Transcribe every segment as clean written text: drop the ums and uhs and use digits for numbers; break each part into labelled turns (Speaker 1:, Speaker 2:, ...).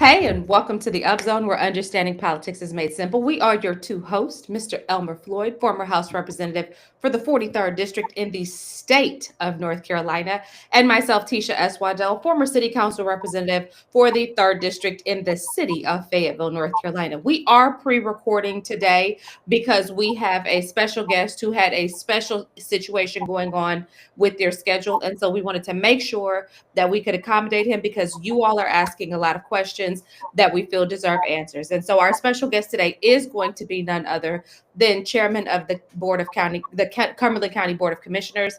Speaker 1: Hey, and welcome to the Upzone, where understanding politics is made simple. We are your two hosts, Mr. Elmer Floyd, former House Representative for the 43rd District in the state of North Carolina, and myself, Tisha S. Waddell, former City Council Representative for the 3rd District in the city of Fayetteville, North Carolina. We are pre-recording today because we have a special guest who had a special situation going on with their schedule, and so we wanted to make sure that we could accommodate him because you all are asking a lot of questions that we feel deserve answers. And so our special guest today is going to be none other than Chairman of the Board of County, the Cumberland County Board of Commissioners,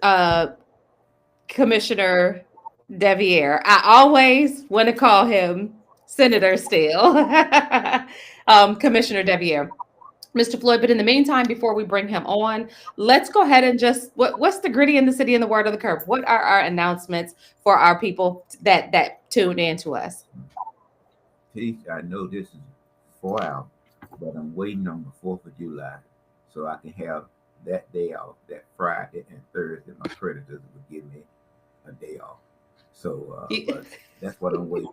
Speaker 1: uh, Commissioner Deviere. I always want to call him Senator still, Commissioner Deviere. Mr. Floyd, but in the meantime, before we bring him on, let's go ahead and just what's the gritty in the city and the word of the curve? What are our announcements for our people that tune in to us?
Speaker 2: Peace. I know this is 4 hours, but I'm waiting on the 4th of July so I can have that day off, that Friday and Thursday. My creditors will give me a day off. So but that's what I'm waiting.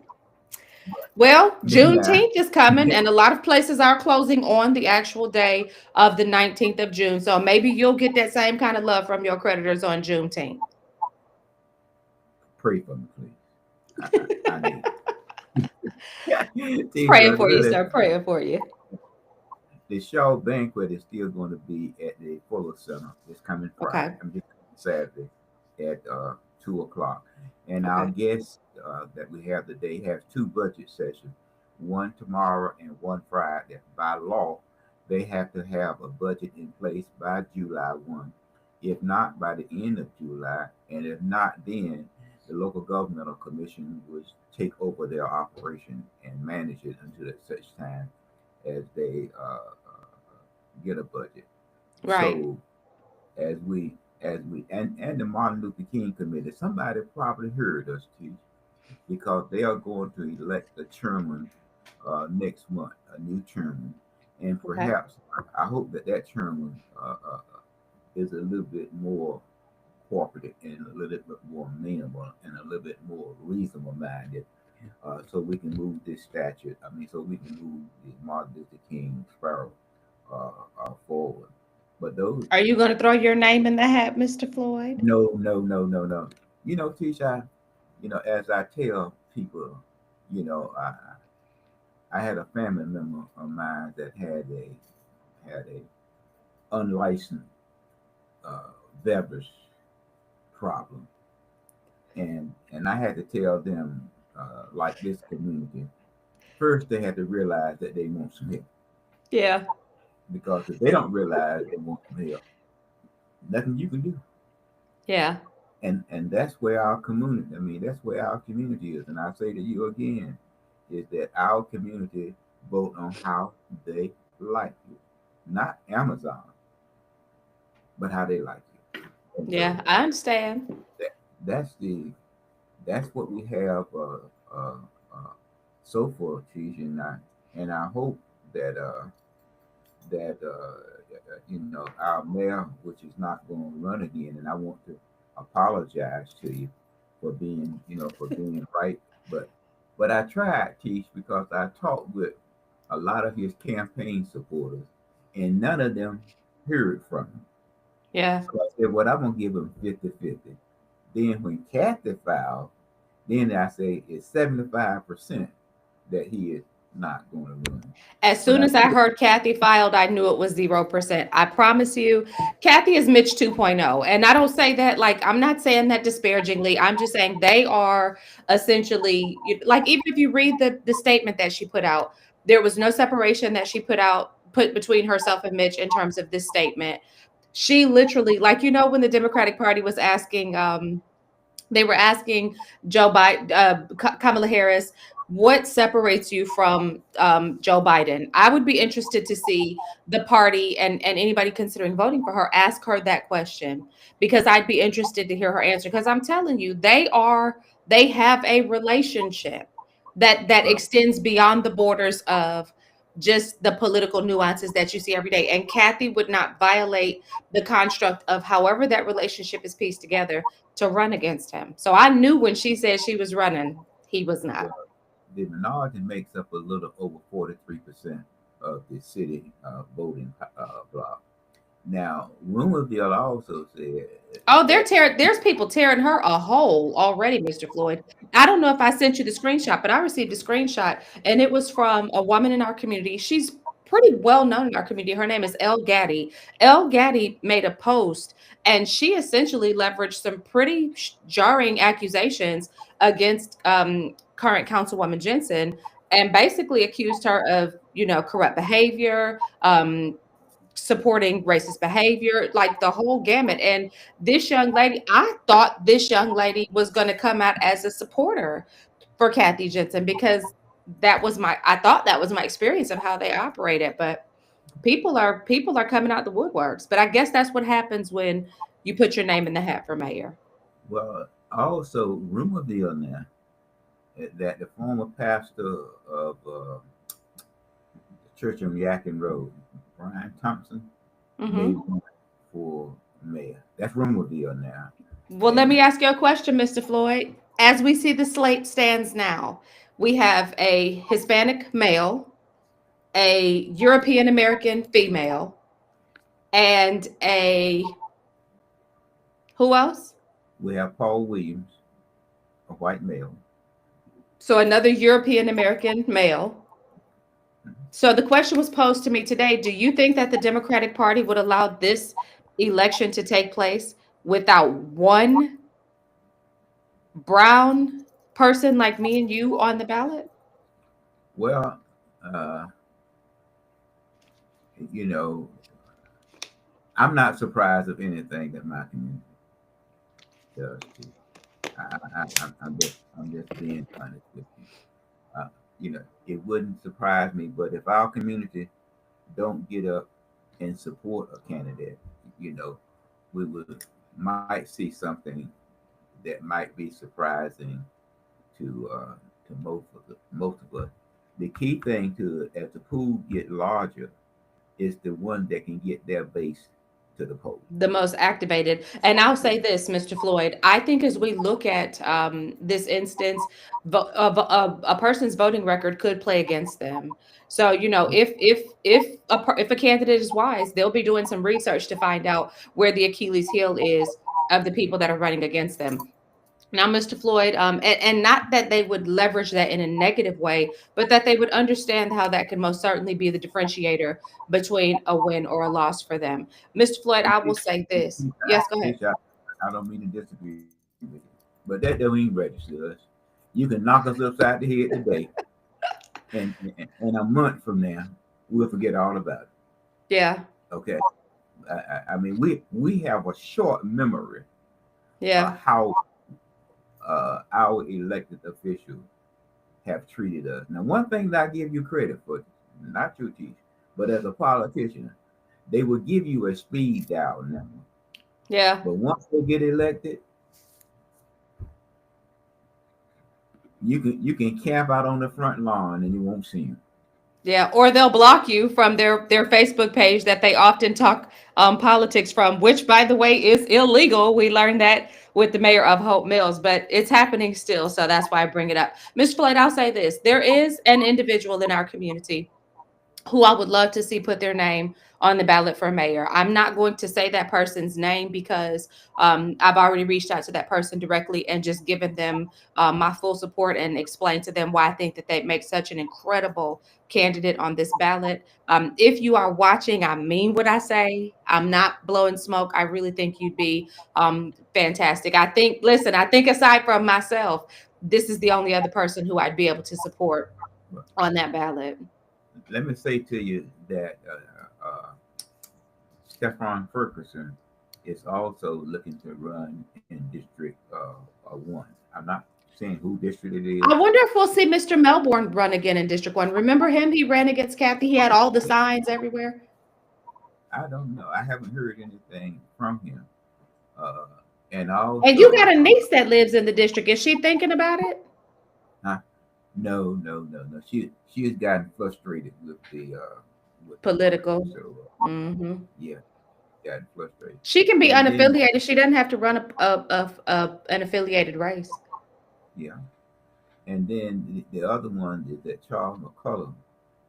Speaker 1: Well,
Speaker 2: Now,
Speaker 1: Juneteenth is coming, and a lot of places are closing on the actual day of the 19th of June. So maybe you'll get that same kind of love from your creditors on Juneteenth.
Speaker 2: pray for me, please. I need.
Speaker 1: Praying
Speaker 2: Because
Speaker 1: for you,
Speaker 2: really,
Speaker 1: sir. Praying for you.
Speaker 2: the Shaw banquet is still going to be at the Fuller Center this coming
Speaker 1: Okay.
Speaker 2: Friday. I'm just Saturday at 2 o'clock. And our
Speaker 1: Okay.
Speaker 2: guests that we have today have two budget sessions, one tomorrow and one Friday. By law, they have to have a budget in place by July 1. If not, by the end of July, and if not, then the local governmental commission will take over their operation and manage it until such time as they get a budget.
Speaker 1: Right.
Speaker 2: So as we and the Martin Luther King Committee, somebody probably heard us teach because they are going to elect a chairman next month, a new chairman, and
Speaker 1: Okay.
Speaker 2: perhaps I hope that that chairman is a little bit more cooperative and a little bit more amenable and a little bit more reasonable minded, so we can move this statute. I mean, so we can move the Martin Luther King Sparrow forward. But those,
Speaker 1: Are you going to throw your name in the hat, Mr. Floyd?
Speaker 2: no, no, no, no, no. Tisha, as I tell people, you know, I had a family member of mine that had a unlicensed uh, beverage problem, and I had to tell them, like this community, first they had to realize that they want some help,
Speaker 1: Yeah.
Speaker 2: because if they don't realize they want some help, nothing you can do.
Speaker 1: Yeah.
Speaker 2: And that's where our community. I mean, that's where our community is. And I say to you again, is that our community vote on how they like you, not Amazon, but how they like you. And
Speaker 1: Yeah.
Speaker 2: so
Speaker 1: I understand.
Speaker 2: that, that's the that's what we have uh, so far, Cheese, and I hope that our mayor, which is not going to run again, and I want to apologize to you for being right, but I tried, Teach, because I talked with a lot of his campaign supporters, and none of them heard from him.
Speaker 1: Yeah.
Speaker 2: So I said, "Well, I'm gonna give him 50-50." Then when Kathy filed, then I say it's 75% that he is not going to run.
Speaker 1: As
Speaker 2: But
Speaker 1: soon
Speaker 2: I
Speaker 1: as I
Speaker 2: said,
Speaker 1: heard Kathy filed, I knew it was 0%. I promise you, Kathy is Mitch 2.0. And I don't say that like, I'm not saying that disparagingly. I'm just saying they are essentially like, even if you read the statement that she put out, there was no separation that she put between herself and Mitch in terms of this statement. She literally, like, when the Democratic Party was asking, they were asking Joe Biden, Kamala Harris, what separates you from Joe Biden? I would be interested to see the party and anybody considering voting for her ask her that question, because I'd be interested to hear her answer. Because I'm telling you, they have a relationship that
Speaker 2: well,
Speaker 1: extends beyond the borders of just the political nuances that you see every day. And Kathy would not violate the construct of however that relationship is pieced together to run against him. So I knew when she said she was running, he was not.
Speaker 2: well, the minority makes up a little over 43% of the city voting block. Now, Rumorville also said
Speaker 1: Oh,
Speaker 2: that.
Speaker 1: there's people tearing her a hole already, Mr. Floyd. I don't know if I sent you the screenshot, but I received a screenshot and it was from a woman in our community. She's pretty well known in our community. Her name is Elle Gaddy. Elle Gaddy made a post and she essentially leveraged some pretty jarring accusations against current Councilwoman Jensen and basically accused her of, corrupt behavior, supporting racist behavior, like the whole gamut. And this young lady, I thought this young lady was going to come out as a supporter for Kathy Jensen because I thought that was my experience of how they operated. But people are coming out the woodworks. But I guess that's what happens when you put your name in the hat for mayor.
Speaker 2: Well, also Rumorville now that the former pastor of the church on Yakin Road, Brian Thompson, may
Speaker 1: Hmm.
Speaker 2: run for mayor. That's Rumorville now.
Speaker 1: Well, let
Speaker 2: And
Speaker 1: me ask you a question, Mr. Floyd. As we see the slate stands now, we have a Hispanic male, a European American female, and a who else?
Speaker 2: we have Paul Williams, a white male.
Speaker 1: So another European American male. So the question was posed to me today, do you think that the Democratic Party would allow this election to take place without one brown person like me and you on the ballot?
Speaker 2: Well, uh, you know, I'm not surprised of anything that my community does. Too. I'm just being honest with you. Uh, it wouldn't surprise me, but if our community don't get up and support a candidate, you know, we would might see something that might be surprising to most of us. The key thing to it, as the pool get larger, is the one that can get their base to the poll.
Speaker 1: The most activated. And I'll say this, Mr. Floyd, I think as we look at this instance, a person's voting record could play against them. So, if a candidate is wise, they'll be doing some research to find out where the Achilles heel is of the people that are running against them. Now, Mr. Floyd, and not that they would leverage that in a negative way, but that they would understand how that could most certainly be the differentiator between a win or a loss for them. Mr. Floyd, I will say this. Yes, go ahead.
Speaker 2: Keisha, I don't mean to disagree with you, but that don't even register us. You can knock us upside the head today, and a month from now, we'll forget all about it.
Speaker 1: Yeah,
Speaker 2: Okay. I mean, we have a short memory
Speaker 1: yeah,
Speaker 2: of how our elected officials have treated us. Now, one thing that I give you credit for, not you, Teach, but as a politician, they will give you a speed dial number.
Speaker 1: yeah.
Speaker 2: But once they get elected, you can camp out on the front lawn and you won't see them.
Speaker 1: Yeah, or they'll block you from their Facebook page that they often talk politics from, which, by the way, is illegal. We learned that with the mayor of Hope Mills, but it's happening still. So that's why I bring it up. Mr. Floyd, I'll say this. There is an individual in our community who I would love to see put their name on the ballot for mayor. I'm not going to say that person's name because I've already reached out to that person directly and just given them my full support and explained to them why I think that they make such an incredible candidate on this ballot. If you are watching, I mean what I say. I'm not blowing smoke. I really think you'd be fantastic. Listen, I think aside from myself, this is the only other person who I'd be able to support on that ballot.
Speaker 2: Let me say to you that Stefan Ferguson is also looking to run in District 1. I'm not saying who district it is.
Speaker 1: I wonder if we'll see Mr. Melbourne run again in District 1. Remember him? He ran against Kathy. He had all the signs everywhere.
Speaker 2: I don't know. I haven't heard anything from him. Uh, and
Speaker 1: And you
Speaker 2: also,
Speaker 1: got a niece that lives in the district. Is she thinking about it?
Speaker 2: huh? No, no, no, no. She has gotten frustrated with the party.
Speaker 1: Political.
Speaker 2: So
Speaker 1: Hmm.
Speaker 2: yeah, gotten frustrated.
Speaker 1: She can be
Speaker 2: And then
Speaker 1: unaffiliated. She doesn't have to run an affiliated race.
Speaker 2: yeah, And then the other one is that Charles McCullum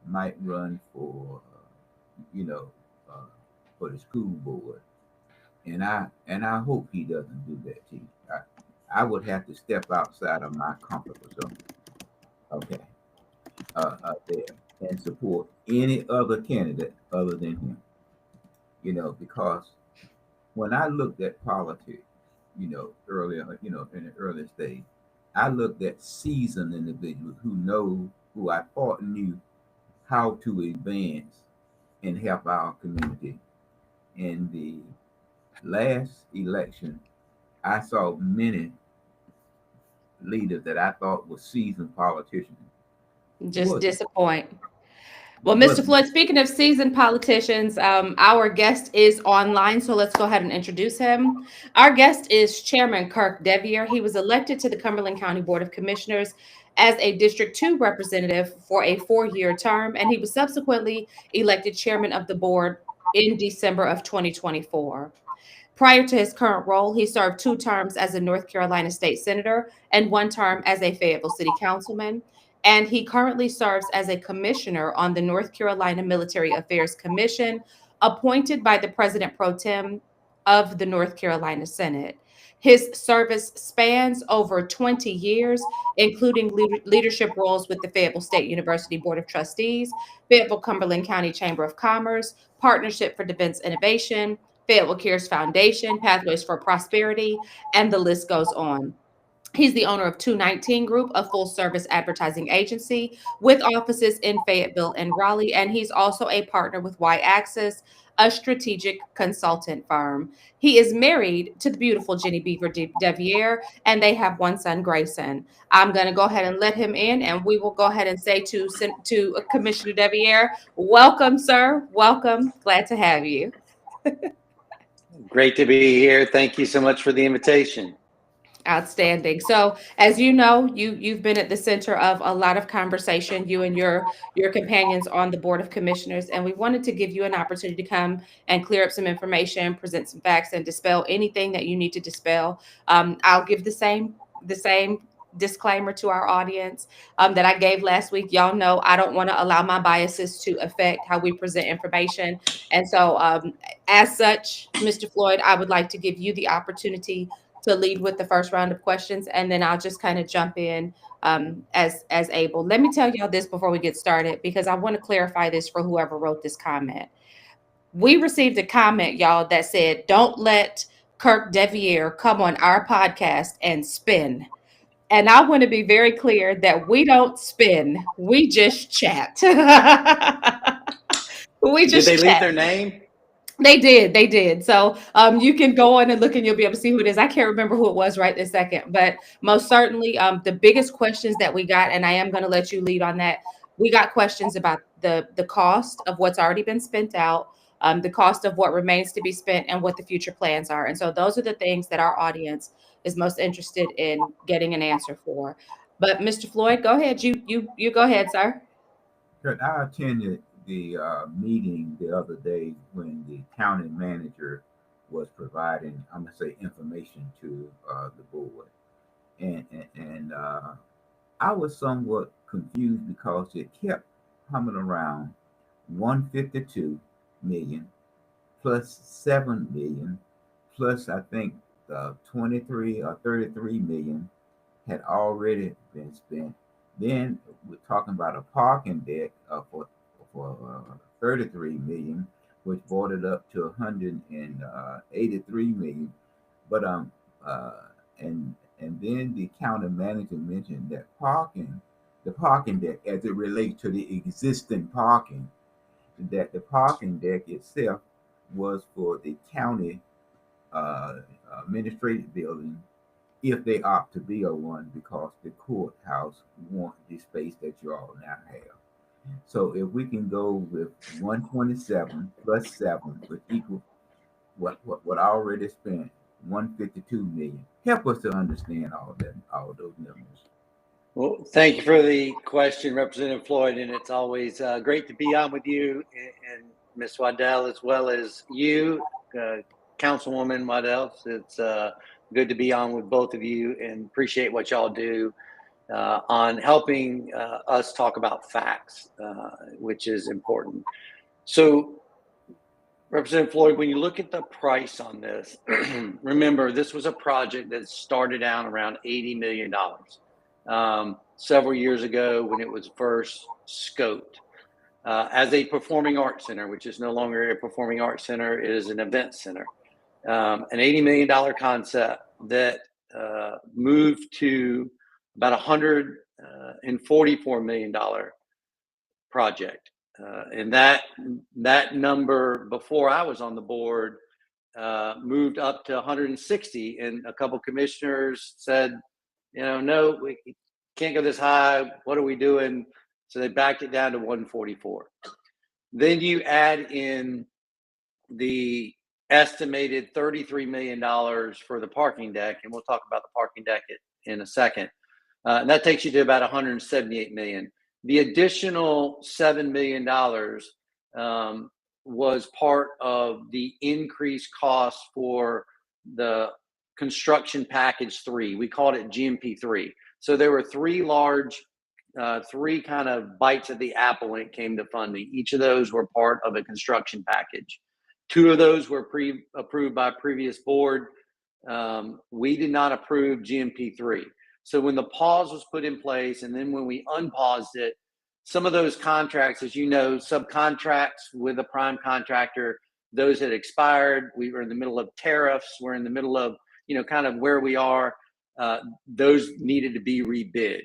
Speaker 2: might run for, you know, uh, for the school board, and I hope he doesn't do that to you. I would have to step outside of my comfort zone, okay, there, and support any other candidate other than him, because when I looked at politics, earlier, in the early stage, I looked at seasoned individuals who I thought knew how to advance and help our community. In the last election, I saw many leaders that I thought were seasoned politicians.
Speaker 1: Just
Speaker 2: Wasn't
Speaker 1: disappoint. Well, Mr.
Speaker 2: wasn't
Speaker 1: Floyd, speaking of seasoned politicians, our guest is online, so let's go ahead and introduce him. Our guest is Chairman Kirk Devier. He was elected to the Cumberland County Board of Commissioners as a District 2 representative for a 4-year term, and he was subsequently elected chairman of the board in December of 2024. Prior to his current role, he served 2 terms as a North Carolina state senator and 1 term as a Fayetteville city councilman. And he currently serves as a commissioner on the North Carolina Military Affairs Commission, appointed by the President pro tem of the North Carolina Senate. His service spans over 20 years, including leadership roles with the Fayetteville State University Board of Trustees, Fayetteville Cumberland County Chamber of Commerce, Partnership for Defense Innovation, Fayetteville Cares Foundation, Pathways for Prosperity, and the list goes on. He's the owner of 219 Group, a full service advertising agency with offices in Fayetteville and Raleigh. And he's also a partner with Y Axis, a strategic consultant firm. He is married to the beautiful Jenny Beaver Devier, and they have 1 son, Grayson. I'm going to go ahead and let him in, and we will go ahead and say to Commissioner Devier, welcome, sir. Welcome. Glad to have you.
Speaker 3: Great to be here. Thank you so much for the invitation.
Speaker 1: Outstanding. So, as you know, you've been at the center of a lot of conversation, you and your companions on the Board of Commissioners, and we wanted to give you an opportunity to come and clear up some information, present some facts, and dispel anything that you need to dispel. I'll give the same disclaimer to our audience that I gave last week. Y'all know I don't want to allow my biases to affect how we present information, and so as such, Mr. Floyd, I would like to give you the opportunity to lead with the first round of questions, and then I'll just kind of jump in as able. Let me tell y'all this before we get started, because I want to clarify this for whoever wrote this comment. We received a comment, y'all, that said, "Don't let Kirk Devier come on our podcast and spin." And I want to be very clear that we don't spin; we just chat. We
Speaker 3: Did
Speaker 1: just
Speaker 3: they leave
Speaker 1: chat.
Speaker 3: their name?
Speaker 1: They did. So you can go on and look, and you'll be able to see who it is. I can't remember who it was right this second, but most certainly the biggest questions that we got, and I am going to let you lead on that. We got questions about the cost of what's already been spent out, the cost of what remains to be spent, and what the future plans are. And so those are the things that our audience is most interested in getting an answer for. But Mr. Floyd, go ahead. You go ahead, sir.
Speaker 2: Kurt, I attended the meeting the other day when the county manager was providing, I'm gonna say, information to the board, and I was somewhat confused because it kept coming around 152 million plus 7 million plus I think 23 or 33 million had already been spent. Then we're talking about a parking deck for 33 million, which brought it up to 183 million. But uh, and then the county manager mentioned that the parking deck, as it relates to the existing parking, that the parking deck itself was for the county uh, administrative building if they opt to be a one, because the courthouse want the space that you all now have. So if we can go with 127 plus 7, which equal what I already spent, 152 million. Help us to understand all those numbers.
Speaker 3: Well, thank you for the question, Representative Floyd, and it's always great to be on with you and Ms. Waddell, as well as you, Councilwoman Waddell. It's good to be on with both of you, and appreciate what y'all do on helping us talk about facts, which is important. So, Representative Floyd, when you look at the price on this, remember, this was a project that started out around $80 million several years ago when it was first scoped. As a performing arts center, which is no longer a performing arts center, it is an event center. An $80 million concept that moved to about $144 million project. And that number before I was on the board moved up to 160, and a couple commissioners said, no, we can't go this high. What are we doing? So they backed it down to 144. Then you add in the estimated $33 million for the parking deck, and we'll talk about the parking deck in a second. And that takes you to about 178 million. The additional $7 million was part of the increased cost for the construction package 3. We called it GMP 3. So there were three kind of bites at the apple when it came to funding. Each of those were part of a construction package. 2 of those were approved by previous board. We did not approve GMP 3. So when the pause was put in place, and then when we unpaused it, some of those contracts, as you know, subcontracts with a prime contractor, those had expired. We were in the middle of tariffs. We're in the middle of, kind of where we are. Those needed to be rebid.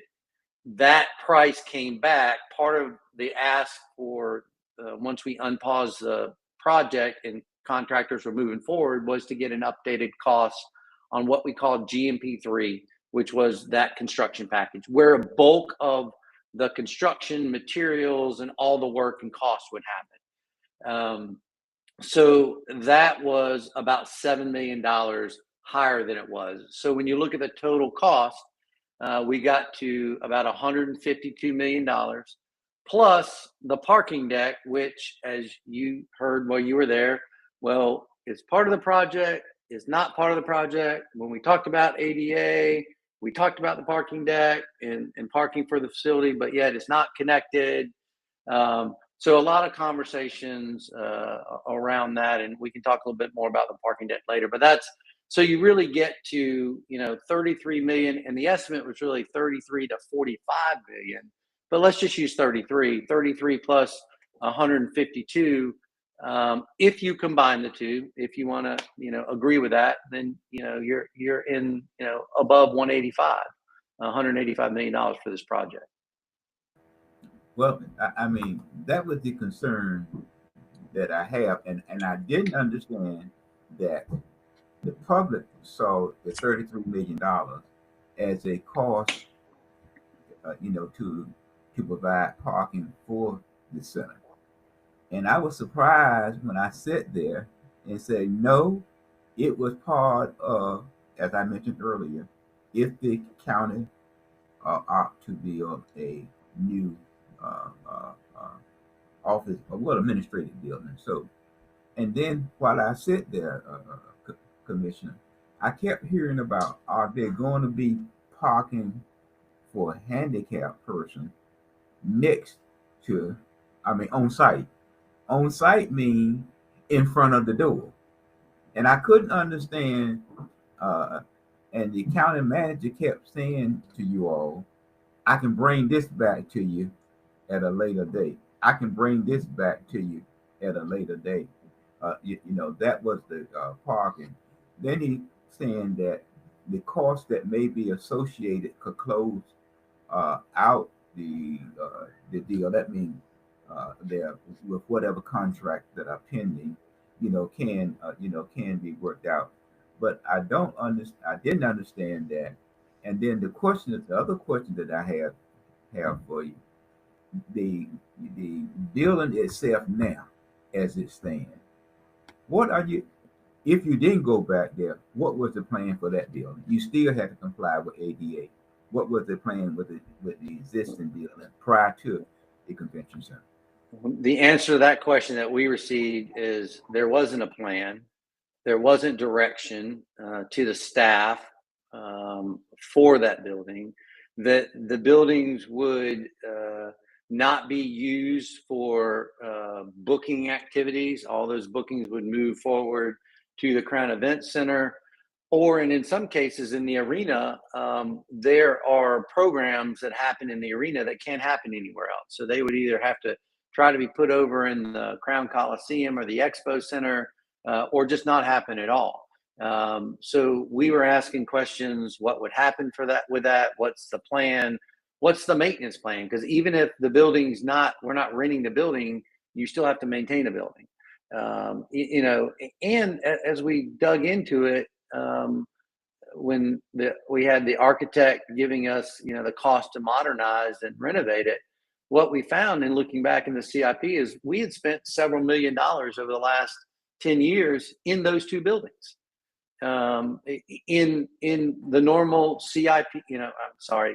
Speaker 3: That price came back. Part of the ask for once we unpaused the project and contractors were moving forward was to get an updated cost on what we call GMP 3, which was that construction package, where a bulk of the construction materials and all the work and costs would happen. So that was about $7 million higher than it was. So when you look at the total cost, we got to about $152 million plus the parking deck, which, as you heard while you were there, well, it's part of the project, it's not part of the project. When we talked about ADA, we talked about the parking deck and parking for the facility, but yet it's not connected. So a lot of conversations around that, and we can talk a little bit more about the parking deck later. But that's so you really get to 33 million, and the estimate was really 33 to 45 million. But let's just use 33 plus 152. If you combine the two, if you want to, agree with that, then you're in above 185 million dollars for this project.
Speaker 2: Well, I mean, that was the concern that I have, and I didn't understand that the public saw the $33 million as a cost, to provide parking for the center. And I was surprised when I sat there and said, no, it was part of, as I mentioned earlier, if the county opt to build a new office, administrative building. So, and then while I sit there, Commissioner, I kept hearing about, are they going to be parking for a handicapped person next to, on site? On site means in front of the door. And I couldn't understand, and the county manager kept saying to you all, I can bring this back to you at a later date. I can bring this back to you at a later date. That was the parking. Then he saying that the cost that may be associated could close out the deal. That means there with whatever contract that are pending, can be worked out. But I didn't understand that. And then the other question that I have for you, the building itself now, as it stands, if you didn't go back there, what was the plan for that building? You still had to comply with ADA. What was the plan with the existing building prior to the convention center?
Speaker 3: The answer to that question that we received is there wasn't a plan. There wasn't direction to the staff for that building. that the buildings would not be used for booking activities. All those bookings would move forward to the Crown Event Center, and in some cases in the arena, there are programs that happen in the arena that can't happen anywhere else. So they would either have to try to be put over in the Crown Coliseum or the Expo Center, or just not happen at all. So we were asking questions: what would happen for that? With that, what's the plan? What's the maintenance plan? Because even if the building's we're not renting the building, you still have to maintain a building. And as we dug into it, when we had the architect giving us, the cost to modernize and renovate it, what we found in looking back in the CIP is we had spent several $1 million over the last 10 years in those two buildings. In the normal CIP,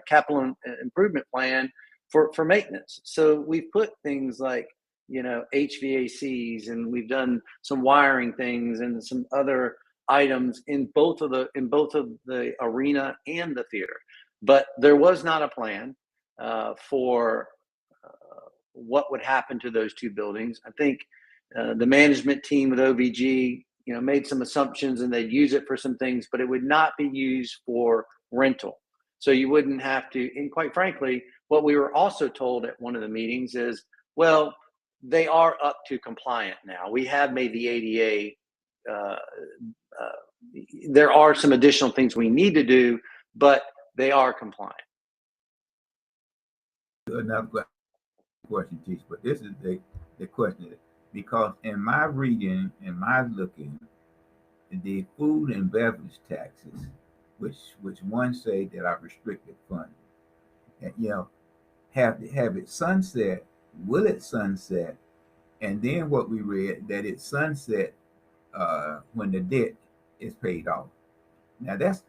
Speaker 3: capital improvement plan for maintenance. So we've put things like, HVACs, and we've done some wiring things and some other items in both of the arena and the theater. But there was not a plan for what would happen to those two buildings. I think the management team with OVG, made some assumptions, and they'd use it for some things, but it would not be used for rental. So you wouldn't have to, and quite frankly, what we were also told at one of the meetings is, well, they are up to compliant now. We have made the ADA, there are some additional things we need to do, but they are compliant.
Speaker 2: Another question, Chief, but this is the question. Because in my reading and my looking, the food and beverage taxes, which one say that are restricted fund, and have it sunset. Will it sunset? And then what we read that it sunset when the debt is paid off. Now that's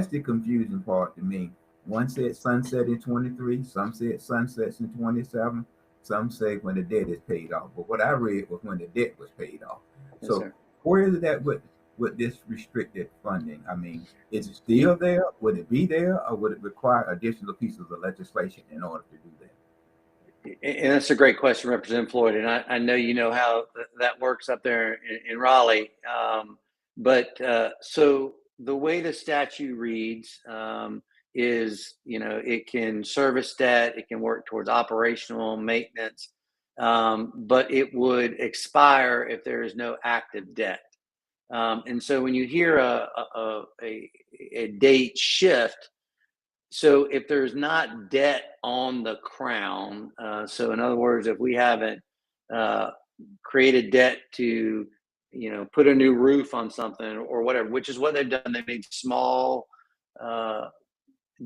Speaker 2: the confusing part to me. One said sunset in 23, some said sunsets in 27. Some say when the debt is paid off, but what I read was when the debt was paid off.
Speaker 3: Yes,
Speaker 2: so
Speaker 3: sir.
Speaker 2: Where is that with this restricted funding? I mean, is it still there? Would it be there, or would it require additional pieces of legislation in order to do that?
Speaker 3: And that's a great question, Representative Floyd. And I know you know how that works up there in Raleigh. So the way the statute reads is, it can service debt, it can work towards operational maintenance, but it would expire if there is no active debt. And so when you hear a date shift, so if there's not debt on the Crown, so in other words, if we haven't created debt to, put a new roof on something or whatever, which is what they've done. They made small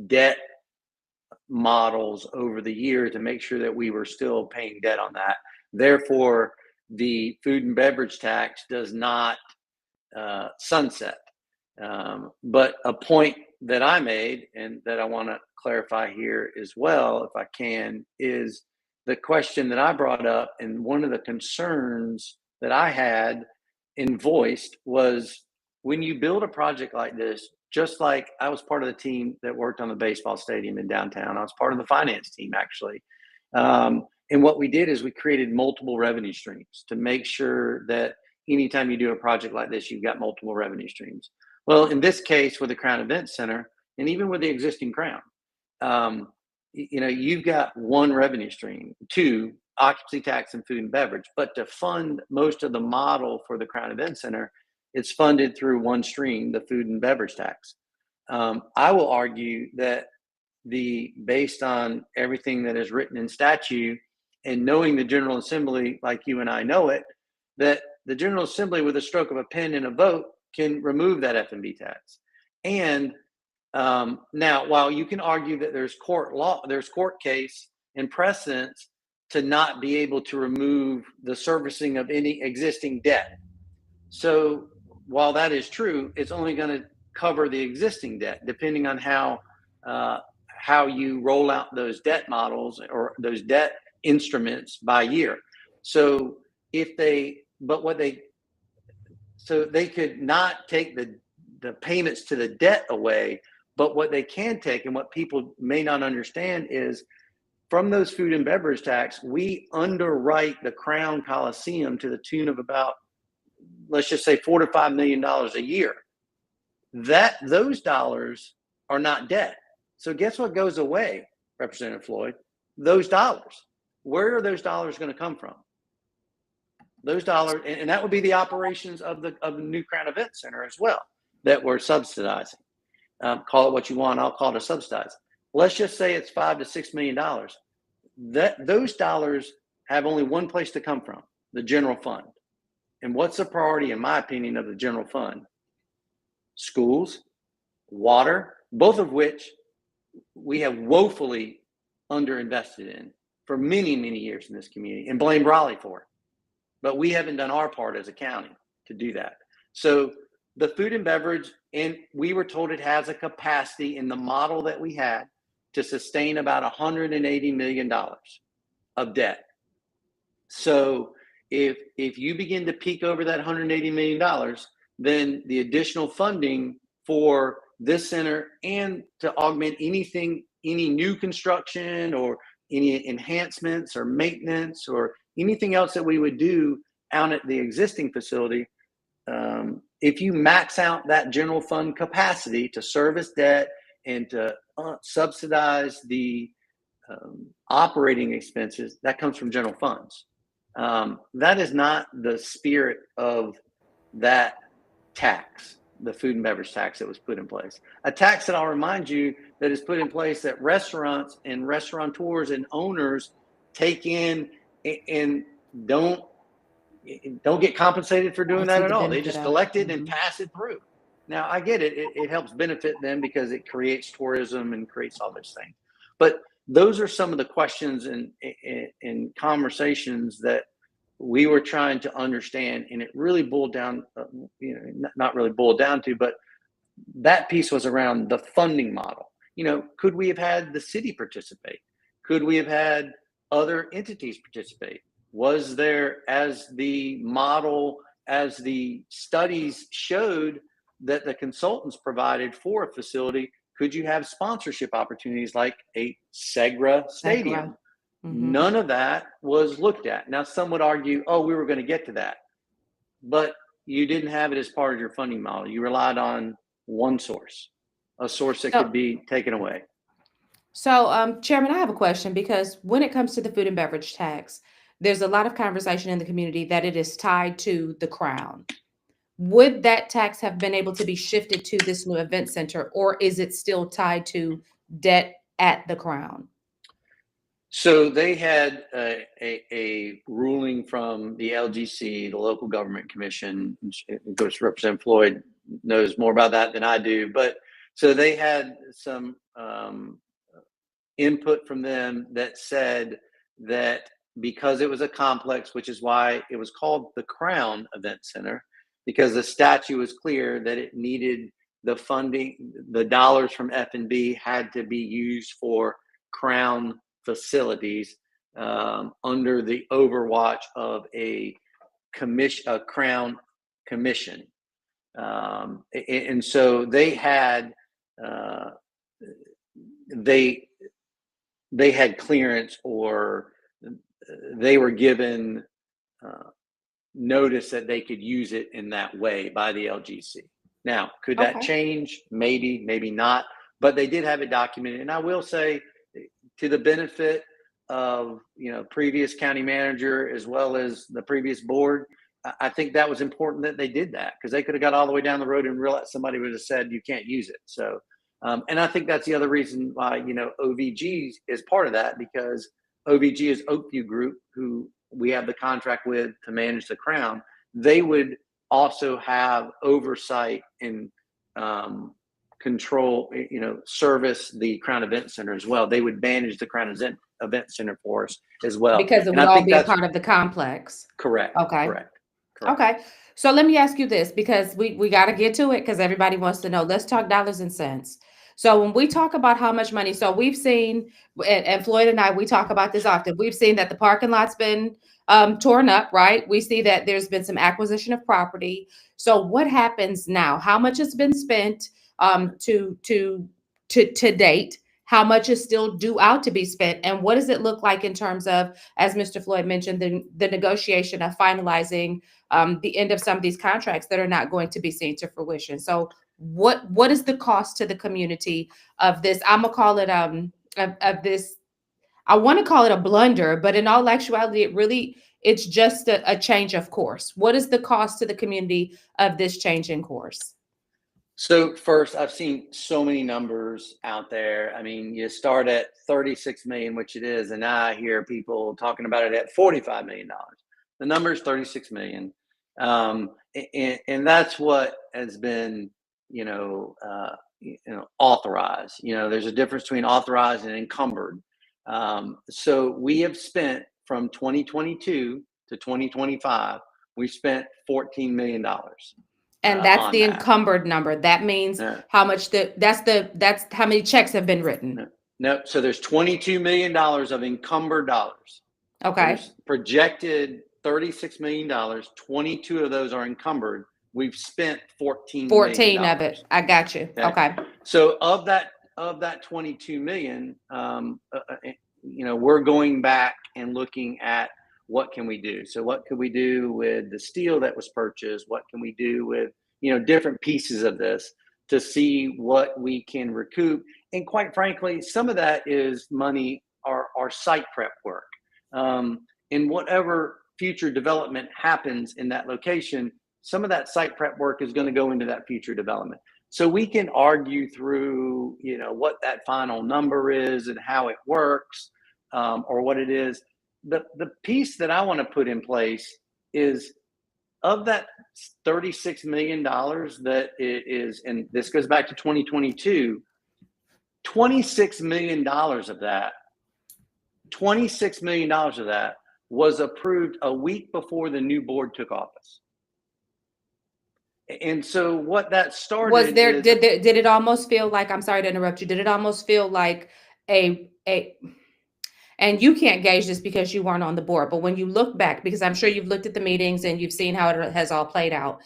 Speaker 3: debt models over the year to make sure that we were still paying debt on that. Therefore, the food and beverage tax does not sunset. But a point that I made and that I want to clarify here as well, if I can, is the question that I brought up, and one of the concerns that I had and voiced was when you build a project like this, just like I was part of the team that worked on the baseball stadium in downtown. I was part of the finance team, actually. And what we did is we created multiple revenue streams to make sure that anytime you do a project like this, you've got multiple revenue streams. Well, in this case, with the Crown Event Center, and even with the existing Crown, you've got one revenue stream, two, occupancy tax and food and beverage. But to fund most of the model for the Crown Event Center, it's funded through one stream, the food and beverage tax. I will argue that based on everything that is written in statute and knowing the General Assembly like you and I know it, that the General Assembly with a stroke of a pen and a vote can remove that F&B tax. And now, while you can argue that there's court case and precedence to not be able to remove the servicing of any existing debt. So while that is true, it's only going to cover the existing debt, depending on how you roll out those debt models or those debt instruments by year. So they could not take the payments to the debt away, But what they can take, and what people may not understand, is from those food and beverage tax, we underwrite the Crown Coliseum to the tune of about, let's just say, $4 to $5 million a year. Those dollars are not debt. So guess what goes away, Representative Floyd? Those dollars. Where are those dollars going to come from? Those dollars, and that would be the operations of the new Crown Event Center as well that we're subsidizing. Call it what you want. I'll call it a subsidize. Let's just say it's $5 to $6 million. Those dollars have only one place to come from: the general fund. And what's the priority, in my opinion, of the general fund? Schools, water, both of which we have woefully underinvested in for many, many years in this community, and blame Raleigh for it. But we haven't done our part as a county to do that. So the food and beverage, and we were told it has a capacity in the model that we had to sustain about $180 million of debt. So if you begin to peak over that $180 million, then the additional funding for this center and to augment anything, any new construction or any enhancements or maintenance or anything else that we would do out at the existing facility, if you max out that general fund capacity to service debt and to subsidize the operating expenses, that comes from general funds. That is not the spirit of that tax, the food and beverage tax that was put in place. A tax that I'll remind you that is put in place that restaurants and restaurateurs and owners take in and don't get compensated for doing that at all. They just collect it and pass it through. Now, I get it. It helps benefit them because it creates tourism and creates all those things. But those are some of the questions and conversations that we were trying to understand. And it really boiled down, not really boiled down to, but that piece was around the funding model. Could we have had the city participate? Could we have had other entities participate? Was there, as the model, as the studies showed that the consultants provided for a facility, could you have sponsorship opportunities like a Segra Stadium? Mm-hmm. None of that was looked at. Now, some would argue, we were going to get to that. But you didn't have it as part of your funding model. You relied on one source, a source that could be taken away.
Speaker 1: So, Chairman, I have a question, because when it comes to the food and beverage tax, there's a lot of conversation in the community that it is tied to the Crown. Would that tax have been able to be shifted to this new event center, or is it still tied to debt at the Crown?
Speaker 3: So they had a ruling from the LGC, the Local Government Commission. Of course, Representative Floyd knows more about that than I do. But so they had some input from them that said that because it was a complex, which is why it was called the Crown Event Center, because the statute was clear that it needed the funding, the dollars from F&B had to be used for Crown facilities under the overwatch of a Crown commission. And so they had clearance, or they were given notice that they could use it in that way by the LGC. Now, could that change? Maybe, maybe not. But they did have it documented. And I will say, to the benefit of previous county manager as well as the previous board, I think that was important that they did that, because they could have got all the way down the road and realized somebody would have said you can't use it. So, and I think that's the other reason why OVG is part of that, because OVG is Oakview Group, who we have the contract with to manage the Crown. They would also have oversight and control, service the Crown Event Center as well. They would manage the Crown Event Center for us as well.
Speaker 1: Because it would all be a part of the complex.
Speaker 3: Correct.
Speaker 1: Okay.
Speaker 3: Correct.
Speaker 1: Okay. So let me ask you this, because we got to get to it, because everybody wants to know. Let's talk dollars and cents. So when we talk about how much money, so we've seen, and Floyd and I, we talk about this often. We've seen that the parking lot's been torn up, right? We see that there's been some acquisition of property. So what happens now? How much has been spent to to date? How much is still due out to be spent? And what does it look like in terms of, as Mr. Floyd mentioned, the negotiation of finalizing the end of some of these contracts that are not going to be seen to fruition? So what is the cost to the community of this? I'm gonna call it of this. I want to call it a blunder, but in all actuality, it's just a change of course. What is the cost to the community of this change in course?
Speaker 3: So first, I've seen so many numbers out there. I mean, you start at 36 million, which it is, and now I hear people talking about it at $45 million. The number is 36 million. And that's what has been, authorized. There's a difference between authorized and encumbered. So we have spent from 2022 to 2025, we've spent $14 million.
Speaker 1: And that's the
Speaker 3: that.
Speaker 1: encumbered number. That means how much that's how many checks have been written.
Speaker 3: No. So there's $22 million of encumbered dollars.
Speaker 1: Okay.
Speaker 3: There's projected $36 million. 22 of those are encumbered. We've spent 14 million
Speaker 1: of it. I got you. Okay.
Speaker 3: So of that 22 million, we're going back and looking at what can we do? So what could we do with the steel that was purchased? What can we do with, different pieces of this to see what we can recoup? And quite frankly, some of that is money, our site prep work. And whatever future development happens in that location, some of that site prep work is going to go into that future development. So we can argue through, what that final number is and how it works, or what it is. The piece that I want to put in place is of that $36 million that it is, and this goes back to 2022, $26 million of that, $26 million of that was approved a week before the new board took office. And so what that started
Speaker 1: was there, did it almost feel like, I'm sorry to interrupt you, did it almost feel like and you can't gauge this because you weren't on the board, but when you look back, because I'm sure you've looked at the meetings and you've seen how it has all played out,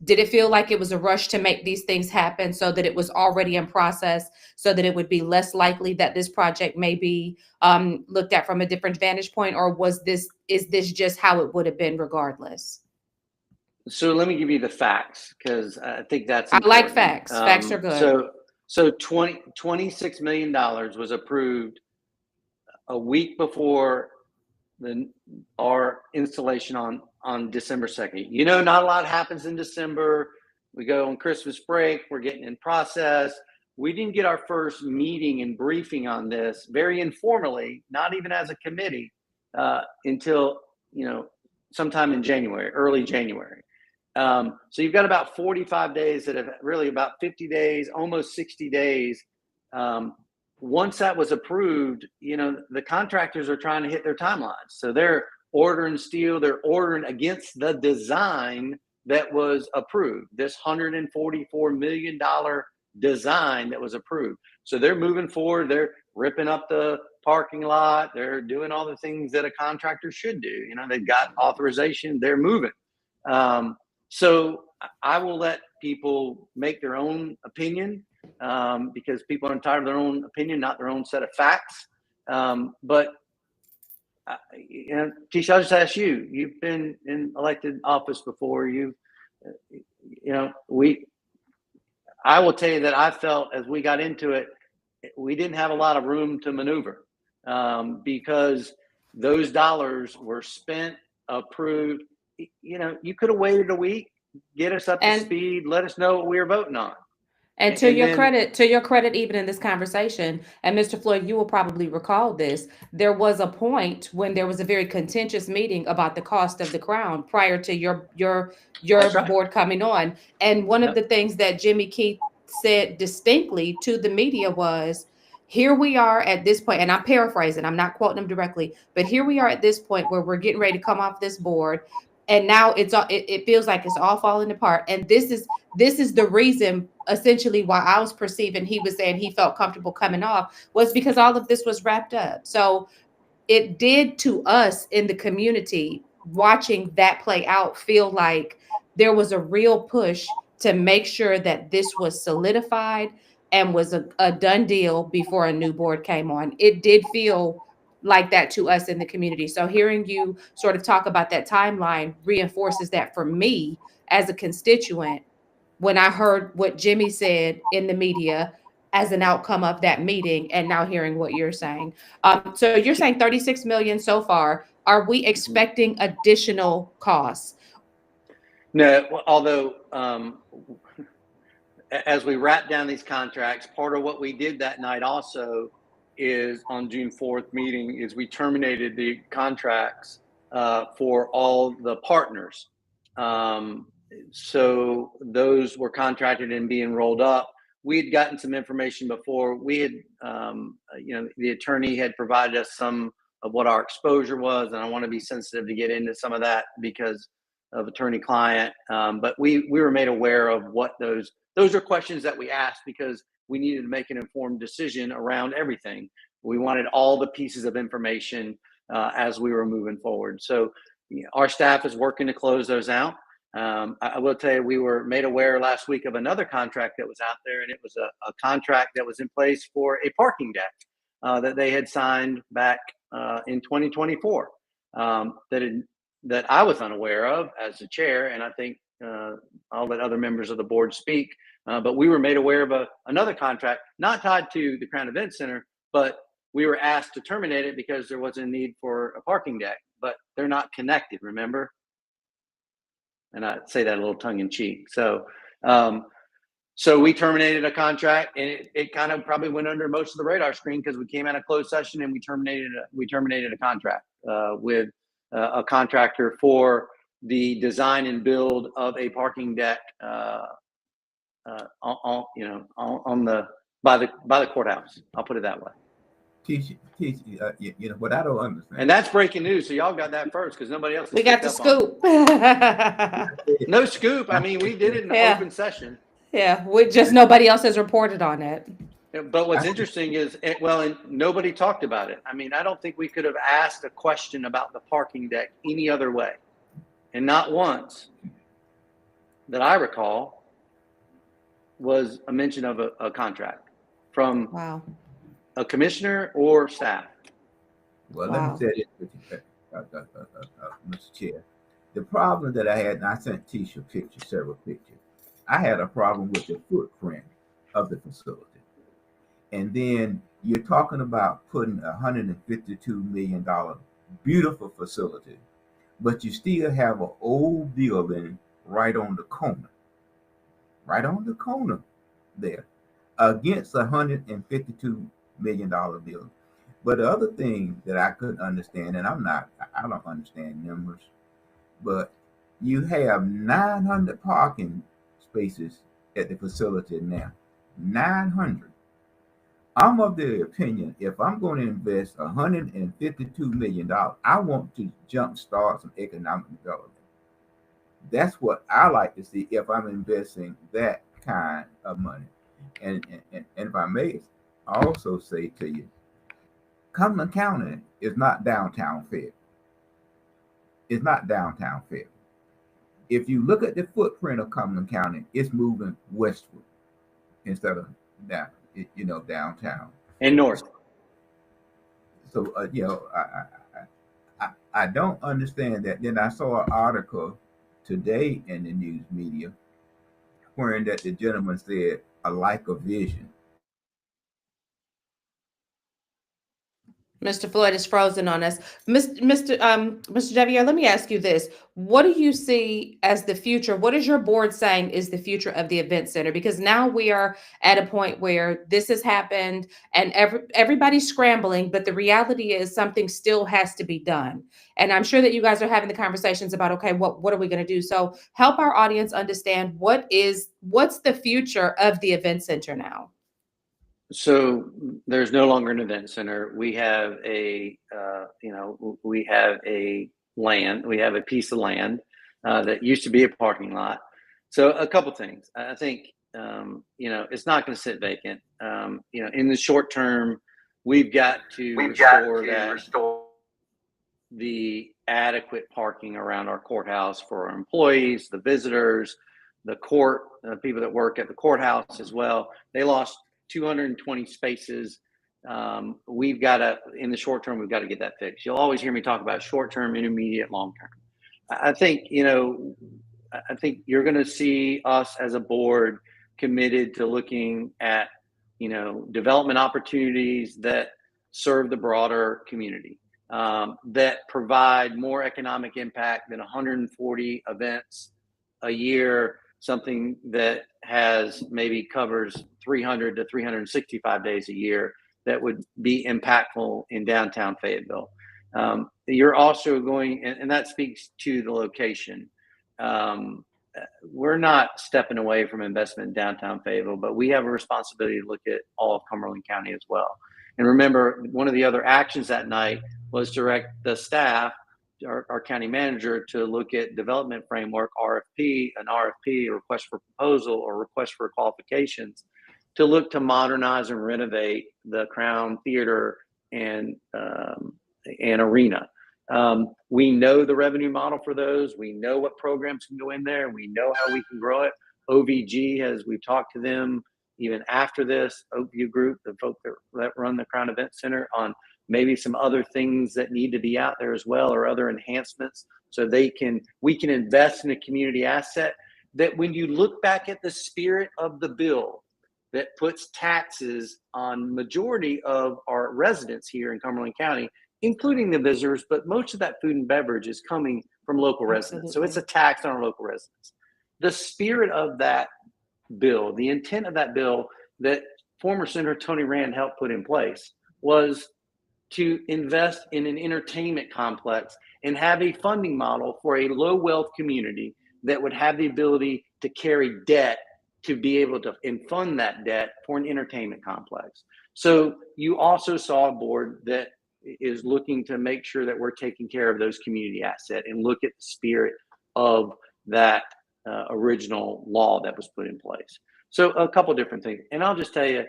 Speaker 1: did it feel like it was a rush to make these things happen so that it was already in process, so that it would be less likely that this project may be looked at from a different vantage point? Or is this just how it would have been regardless?
Speaker 3: So let me give you the facts, because I think that's
Speaker 1: important. I like facts. Facts are good.
Speaker 3: So $26 million was approved a week before our installation on December 2nd. Not a lot happens in December. We go on Christmas break. We're getting in process. We didn't get our first meeting and briefing on this very informally, not even as a committee, until sometime in January, early January. So you've got about 45 days that have really about 50 days, almost 60 days. Once that was approved, the contractors are trying to hit their timelines. So they're ordering steel, they're ordering against the design that was approved, this $144 million design that was approved. So they're moving forward, they're ripping up the parking lot, they're doing all the things that a contractor should do. They've got authorization, they're moving. So I will let people make their own opinion, because people are entitled to their own opinion, not their own set of facts. But Tisha, I'll just ask you. You've been in elected office before. I will tell you that I felt as we got into it, we didn't have a lot of room to maneuver, because those dollars were spent, approved. You could have waited a week, get us up to speed, let us know what we were voting on.
Speaker 1: And to your credit, even in this conversation, and Mr. Floyd, you will probably recall this, there was a point when there was a very contentious meeting about the cost of the crown prior to your board coming on. And one of the things that Jimmy Keith said distinctly to the media was, here we are at this point, and I'm paraphrasing, I'm not quoting him directly, but here we are at this point where we're getting ready to come off this board. And now it feels like it's all falling apart. And this is the reason, essentially, why I was perceiving he was saying he felt comfortable coming off, was because all of this was wrapped up. So it did to us in the community, watching that play out, feel like there was a real push to make sure that this was solidified, and was a done deal before a new board came on. It did feel like that to us in the community. So hearing you sort of talk about that timeline reinforces that for me as a constituent when I heard what Jimmy said in the media as an outcome of that meeting, and now hearing what you're saying. So you're saying 36 million so far. Are we expecting additional costs?
Speaker 3: No, although as we wrap down these contracts, part of what we did that night also is on June 4th meeting is we terminated the contracts for all the partners. So those were contracted and being rolled up. We had gotten some information before. We had, the attorney had provided us some of what our exposure was, and I want to be sensitive to get into some of that because of attorney-client. But we were made aware of what those are questions that we asked because we needed to make an informed decision around everything. We wanted all the pieces of information as we were moving forward. So our staff is working to close those out. I will tell you, we were made aware last week of another contract that was out there, and it was a contract that was in place for a parking deck that they had signed back in 2024 that I was unaware of as the chair, and I think I'll let other members of the board speak. But we were made aware of another contract not tied to the Crown Event Center, but we were asked to terminate it because there was a need for a parking deck, but they're not connected, remember? And I say that a little tongue in cheek. So we terminated a contract, and it kind of probably went under most of the radar screen because we came out of closed session and we terminated a contract with a contractor for the design and build of a parking deck by the courthouse. I'll put it that way.
Speaker 2: What I don't understand.
Speaker 3: And that's breaking news. So y'all got that first because nobody else.
Speaker 1: We got the scoop.
Speaker 3: No scoop. I mean, we did it in the open session.
Speaker 1: Yeah, nobody else has reported on it.
Speaker 3: But what's interesting is, and nobody talked about it. I mean, I don't think we could have asked a question about the parking deck any other way. And not once that I recall was a mention of a contract from a commissioner or staff.
Speaker 2: Well, let me say this, Mr. Chair. The problem that I had, and I sent Tisha several pictures. I had a problem with the footprint of the facility. And then you're talking about putting $152 million beautiful facility, but you still have an old building right on the corner there against $152 million building. But the other thing that I couldn't understand, and I don't understand numbers, but you have 900 parking spaces at the facility now. 900. I'm of the opinion if I'm going to invest $152 million, I want to jumpstart some economic development. That's what I like to see if I'm investing that kind of money. And if I may also say to you, Cumberland County is not downtown Fayetteville. It's not downtown Fayetteville. If you look at the footprint of Cumberland County, it's moving westward instead of downtown
Speaker 3: and north.
Speaker 2: So I don't understand that. Then I saw an article today in the news media wherein that the gentleman said a like a vision.
Speaker 1: Mr. Floyd is frozen on us. Mr. Javier, let me ask you this. What do you see as the future? What is your board saying is the future of the event center? Because now we are at a point where this has happened and everybody's scrambling, but the reality is something still has to be done. And I'm sure that you guys are having the conversations about, okay, what are we going to do? So help our audience understand what's the future of the event center now?
Speaker 3: So there's no longer an event center. We have we have a piece of land that used to be a parking lot. So a couple things. I think it's not going to sit vacant. In the short term, we've got to restore the adequate parking around our courthouse for our employees, the visitors, the court, people that work at the courthouse as well. They lost 220 spaces. We've got to, in the short term, we've got to get that fixed. You'll always hear me talk about short term, intermediate, long term. I think, I think you're going to see us as a board committed to looking at, development opportunities that serve the broader community, that provide more economic impact than 140 events a year, something that maybe covers 300 to 365 days a year that would be impactful in downtown Fayetteville. You're also going, and that speaks to the location. We're not stepping away from investment in downtown Fayetteville, but we have a responsibility to look at all of Cumberland County as well. And remember, one of the other actions that night was direct the staff, our county manager, to look at development framework, RFP, a request for proposal or request for qualifications, to look to modernize and renovate the Crown Theater and arena. We know the revenue model for those. We know what programs can go in there. We know how we can grow it. OVG, we've talked to them even after this, Oakview Group, the folk that run the Crown Event Center, on maybe some other things that need to be out there as well, or other enhancements, so we can invest in a community asset that, when you look back at the spirit of the bill that puts taxes on majority of our residents here in Cumberland County, including the visitors, but most of that food and beverage is coming from local residents. So it's a tax on our local residents. The spirit of that bill, the intent of that bill that former Senator Tony Rand helped put in place, was to invest in an entertainment complex and have a funding model for a low wealth community that would have the ability to carry debt to be able to fund that debt for an entertainment complex. So you also saw a board that is looking to make sure that we're taking care of those community assets and look at the spirit of that original law that was put in place. So a couple different things. And I'll just tell you,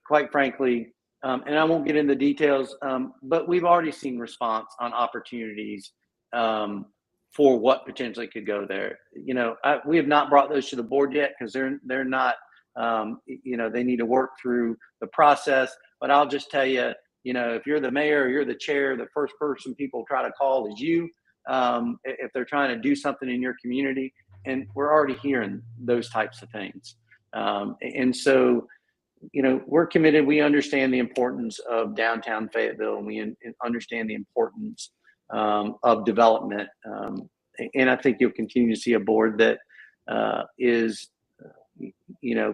Speaker 3: quite frankly, and I won't get into details, but we've already seen response on opportunities for what potentially could go there. We have not brought those to the board yet because they're not, they need to work through the process. But I'll just tell you, if you're the mayor or you're the chair, the first person people try to call is you, if they're trying to do something in your community. And we're already hearing those types of things. And so, we're committed. We understand the importance of downtown Fayetteville, and we understand the importance of development. And I think you'll continue to see a board that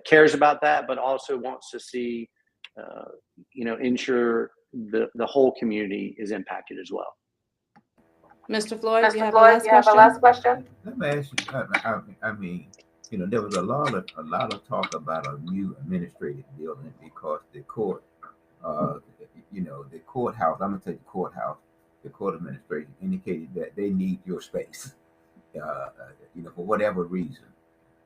Speaker 3: cares about that, but also wants to see, ensure the whole community is impacted as well.
Speaker 1: Mr. Floyd, do you have a last question?
Speaker 2: Let me ask you. There was a lot of talk about a new administrative building because the court, the courthouse. I'm gonna take the courthouse. The court administration indicated that they need your space, for whatever reason.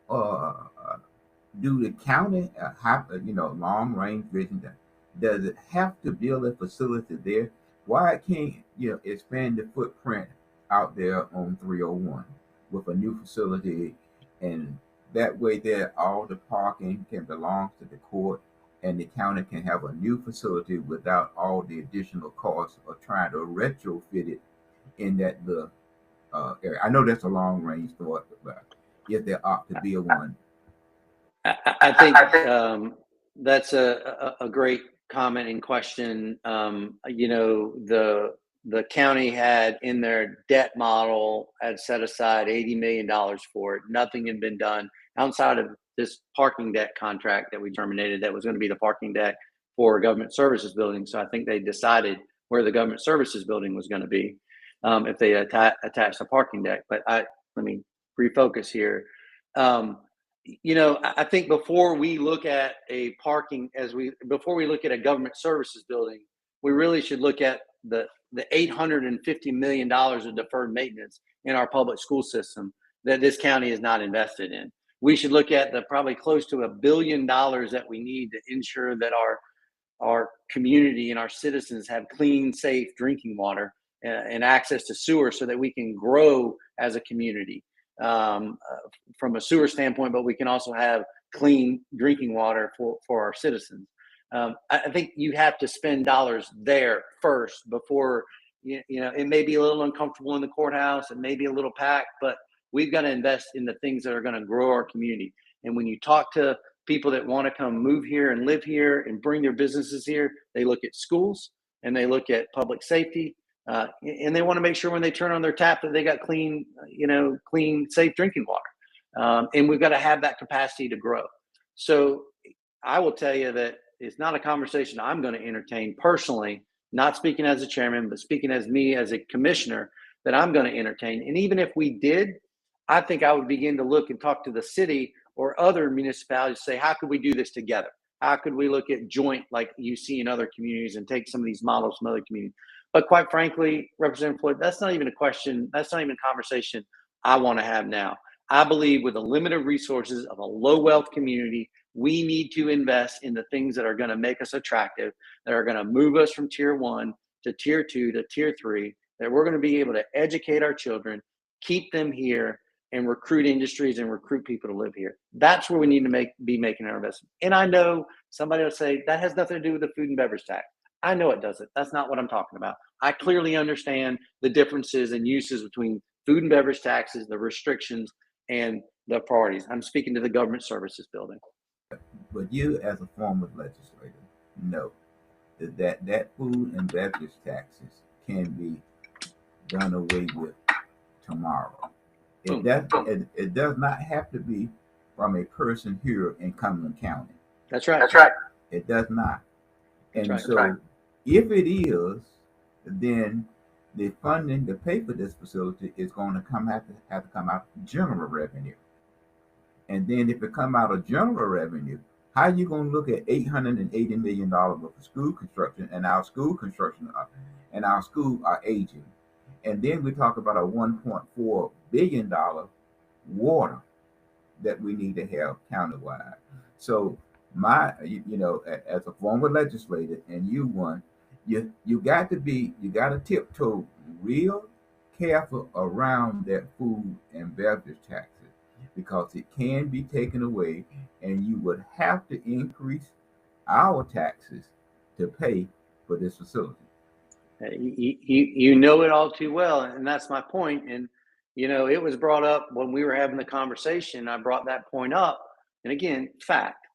Speaker 2: Do the county have, long range vision? Does it have to build a facility there? Why can't expand the footprint out there on 301 with a new facility, and that way there all the parking can belong to the court, and the county can have a new facility without all the additional costs of trying to retrofit it in that area? I know that's a long range thought, but if there ought to be one.
Speaker 3: I think that's a great comment and question. The county had in their debt model had set aside $80 million for it. Nothing had been done outside of this parking deck contract that we terminated. That was going to be the parking deck for a government services building. So I think they decided where the government services building was going to be if they attached a parking deck. But let me refocus here. I think before we look at before we look at a government services building, we really should look at the $850 million of deferred maintenance in our public school system that this county is not invested in. We should look at the probably close to $1 billion that we need to ensure that our community and our citizens have clean, safe drinking water and access to sewer so that we can grow as a community from a sewer standpoint, but we can also have clean drinking water for our citizens. I think you have to spend dollars there first before, it may be a little uncomfortable in the courthouse, it may be a little packed, but we've got to invest in the things that are going to grow our community. And when you talk to people that want to come move here and live here and bring their businesses here, they look at schools and they look at public safety, and they want to make sure when they turn on their tap that they got clean, safe drinking water. And we've got to have that capacity to grow. So I will tell you that it's not a conversation I'm going to entertain personally, not speaking as a chairman, but speaking as me as a commissioner, that I'm going to entertain. And even if we did, I think I would begin to look and talk to the city or other municipalities, say, how could we do this together? How could we look at joint, like you see in other communities, and take some of these models from other communities? But quite frankly, Representative Floyd, that's not even a question. That's not even a conversation I want to have now. I believe with the limited resources of a low wealth community, we need to invest in the things that are going to make us attractive, that are going to move us from tier 1 to tier 2 to tier 3, that we're going to be able to educate our children, keep them here, and recruit industries and recruit people to live here. That's where we need to be making our investment. And I know somebody will say that has nothing to do with the food and beverage tax. I know it doesn't. That's not what I'm talking about. I clearly understand the differences and uses between food and beverage taxes, the restrictions, and the priorities. I'm speaking to the government services building.
Speaker 2: But you, as a former legislator, know that food and beverage taxes can be done away with tomorrow. It does not have to be from a person here in Cumberland County.
Speaker 3: That's right. That's right.
Speaker 2: It does not. And
Speaker 3: right.
Speaker 2: So if it is, then the funding to pay for this facility is going to have to come out of general revenue. And then if it come out of general revenue, how are you going to look at $880 million for school construction, and our school are aging? And then we talk about a $1.4 billion water that we need to have countywide. So as a former legislator, and you got to tiptoe real careful around that food and beverage taxes, because it can be taken away, and you would have to increase our taxes to pay for this facility.
Speaker 3: You know it all too well, and that's my point. And it was brought up when we were having the conversation. I brought that point up, and again, fact.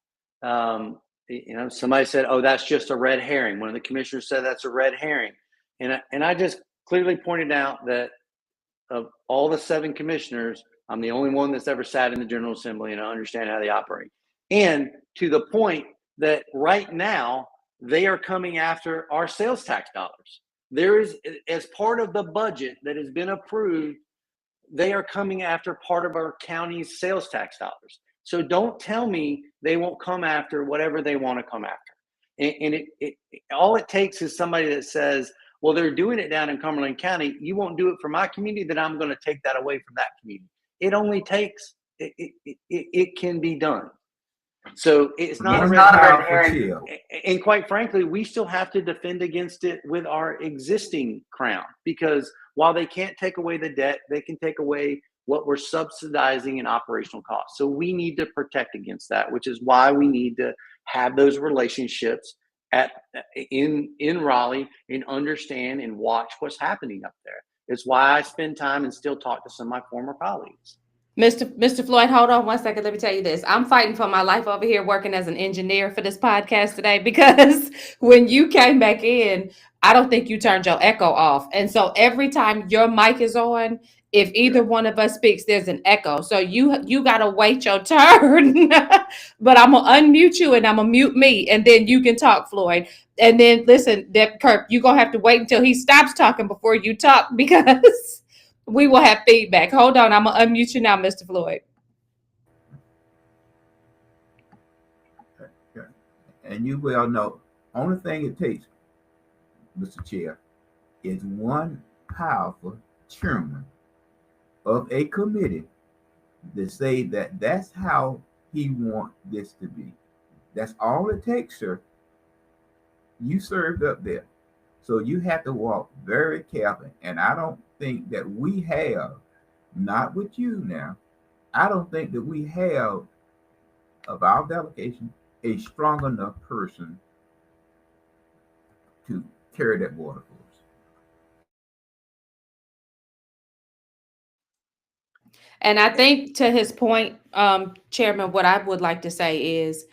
Speaker 3: Somebody said, "Oh, that's just a red herring." One of the commissioners said that's a red herring, and I just clearly pointed out that of all the 7 commissioners, I'm the only one that's ever sat in the General Assembly, and I understand how they operate. And to the point that right now they are coming after our sales tax dollars. There is, as part of the budget that has been approved, they are coming after part of our county's sales tax dollars. So don't tell me they won't come after whatever they want to come after. And all it takes is somebody that says, well, they're doing it down in Cumberland County. You won't do it for my community, then I'm going to take that away from that community. It only takes, it can be done. So it's not a red herring. And quite frankly, we still have to defend against it with our existing crown, because while they can't take away the debt, they can take away what we're subsidizing in operational costs. So we need to protect against that, which is why we need to have those relationships in Raleigh and understand and watch what's happening up there. It's why I spend time and still talk to some of my former colleagues.
Speaker 1: Mr. Floyd, hold on one second. Let me tell you this. I'm fighting for my life over here working as an engineer for this podcast today, because when you came back in, I don't think you turned your echo off. And so every time your mic is on, if either one of us speaks, there's an echo. So you got to wait your turn. But I'm going to unmute you and I'm going to mute me, and then you can talk, Floyd. And then listen, Kirk, you're going to have to wait until he stops talking before you talk, because we will have feedback. Hold on. I'm going to unmute you now, Mr. Floyd.
Speaker 2: And you well know, only thing it takes, Mr. Chair, is one powerful chairman of a committee to say that that's how he wants this to be. That's all it takes, sir. You served up there. So you have to walk very carefully. And I don't think that we have, not with you now, I don't think that we have of our delegation a strong enough person to carry that border for us.
Speaker 1: And I think to his point, Chairman, what I would like to say is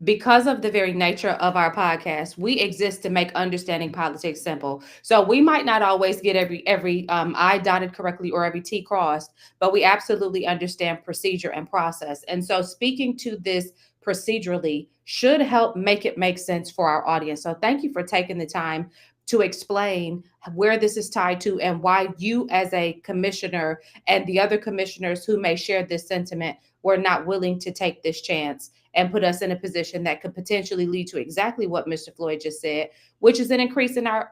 Speaker 1: because of the very nature of our podcast, we exist to make understanding politics simple. So we might not always get every I dotted correctly or every T crossed, but we absolutely understand procedure and process. And so speaking to this procedurally should help make it make sense for our audience. So thank you for taking the time to explain where this is tied to and why you as a commissioner and the other commissioners who may share this sentiment were not willing to take this chance and put us in a position that could potentially lead to exactly what Mr. Floyd just said, which is an increase in our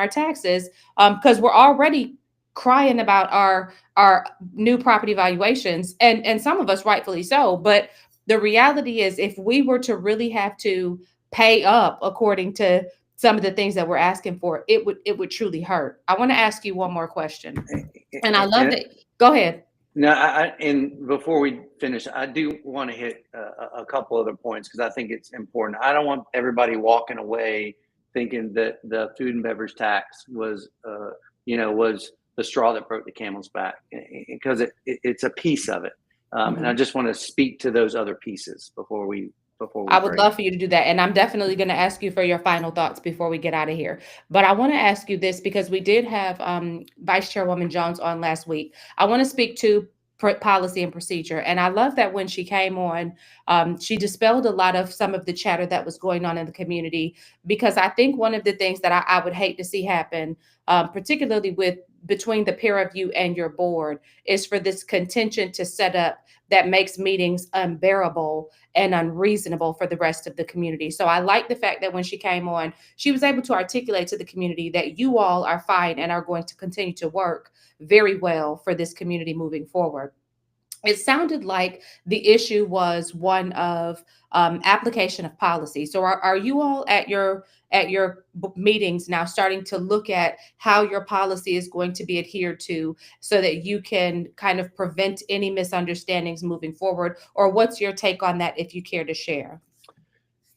Speaker 1: taxes, because we're already crying about our new property valuations, and some of us rightfully so. But the reality is, if we were to really have to pay up according to some of the things that we're asking for, it would truly hurt. I want to ask you one more question, and I love that. Go ahead.
Speaker 3: No, and before we finish, I do want to hit a couple other points because I think it's important. I don't want everybody walking away thinking that the food and beverage tax was, was the straw that broke the camel's back, because it's a piece of it. And I just want to speak to those other pieces before we
Speaker 1: I would love for you to do that. And I'm definitely going to ask you for your final thoughts before we get out of here. But I want to ask you this because we did have Vice Chairwoman Jones on last week. I want to speak to policy and procedure. And I love that when she came on, she dispelled a lot of some of the chatter that was going on in the community, because I think one of the things that I would hate to see happen, particularly between the peer review and your board, is for this contention to set up that makes meetings unbearable and unreasonable for the rest of the community. So I like the fact that when she came on, she was able to articulate to the community that you all are fine and are going to continue to work very well for this community moving forward. It sounded like the issue was one of application of policy. So are you all at your meetings now starting to look at how your policy is going to be adhered to so that you can kind of prevent any misunderstandings moving forward? Or what's your take on that, if you care to share?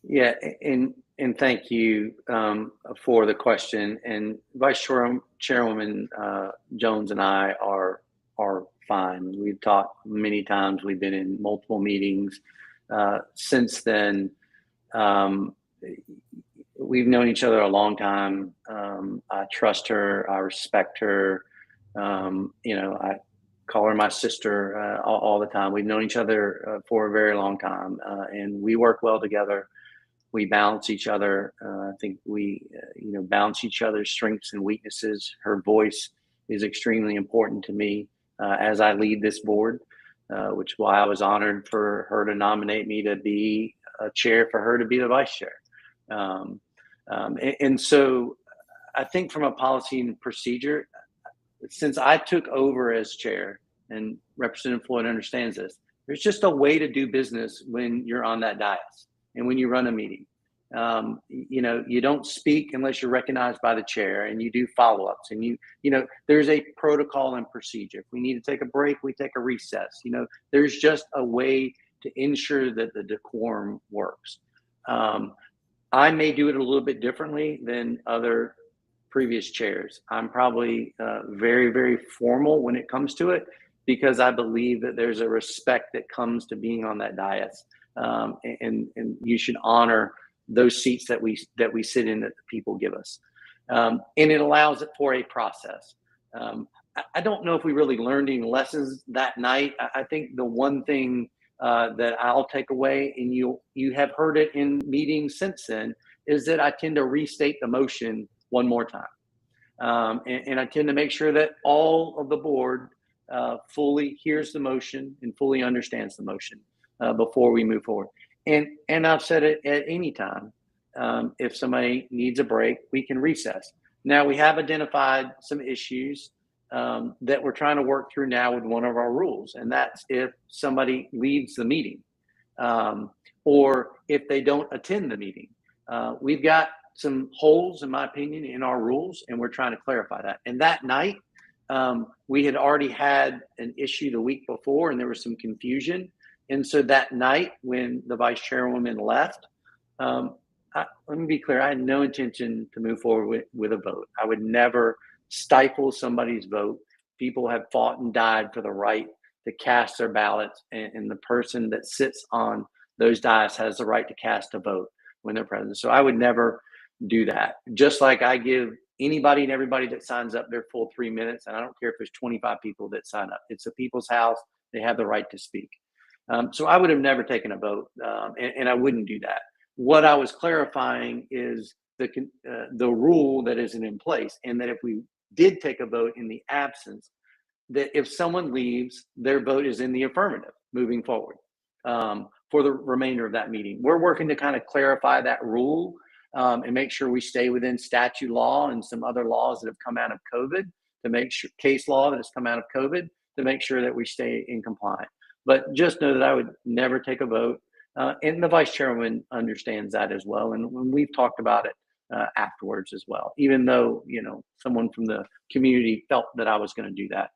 Speaker 3: Yeah, and thank you for the question. And Vice Chairwoman Jones and I are fine. We've talked many times. We've been in multiple meetings since then. We've known each other a long time. I trust her. I respect her. I call her my sister all the time. We've known each other for a very long time, and we work well together. We balance each other. I think we, balance each other's strengths and weaknesses. Her voice is extremely important to me as I lead this board, which is why I was honored for her to nominate me to be a chair, for her to be the vice chair. And so I think from a policy and procedure, since I took over as chair, and Representative Floyd understands this, there's just a way to do business when you're on that dais and when you run a meeting. You don't speak unless you're recognized by the chair, and you do follow-ups, and there's a protocol and procedure. If we need to take a break, we take a recess. There's just a way to ensure that the decorum works. I may do it a little bit differently than other previous chairs. I'm probably very, very formal when it comes to it, because I believe that there's a respect that comes to being on that dais. And you should honor those seats that we sit in, that the people give us. And it allows it for a process. I don't know if we really learned any lessons that night. I think the one thing that I'll take away, and you have heard it in meetings since then, is that I tend to restate the motion one more time. And I tend to make sure that all of the board fully hears the motion and fully understands the motion before we move forward. And I've said it at any time. If somebody needs a break, we can recess. Now, we have identified some issues that we're trying to work through now with one of our rules, and that's if somebody leaves the meeting or if they don't attend the meeting. We've got some holes, in my opinion, in our rules, and we're trying to clarify that. And that night, we had already had an issue the week before, and there was some confusion. And so that night when the vice chairwoman left, let me be clear, I had no intention to move forward with a vote. I would never stifle somebody's vote. People have fought and died for the right to cast their ballots, and the person that sits on those dais has the right to cast a vote when they're president. So I would never do that. Just like I give anybody and everybody that signs up their full 3 minutes, and I don't care if there's 25 people that sign up. It's the people's house. They have the right to speak. So I would have never taken a vote, and I wouldn't do that. What I was clarifying is the rule that isn't in place, and that if we did take a vote in the absence, that if someone leaves, their vote is in the affirmative moving forward for the remainder of that meeting. We're working to kind of clarify that rule and make sure we stay within statute law and some other laws that have come out of COVID, to make sure, case law that has come out of COVID, to make sure that we stay in compliance. But just know that I would never take a vote. And the vice chairman understands that as well. And when we've talked about it afterwards as well, even though, someone from the community felt that I was going to do that.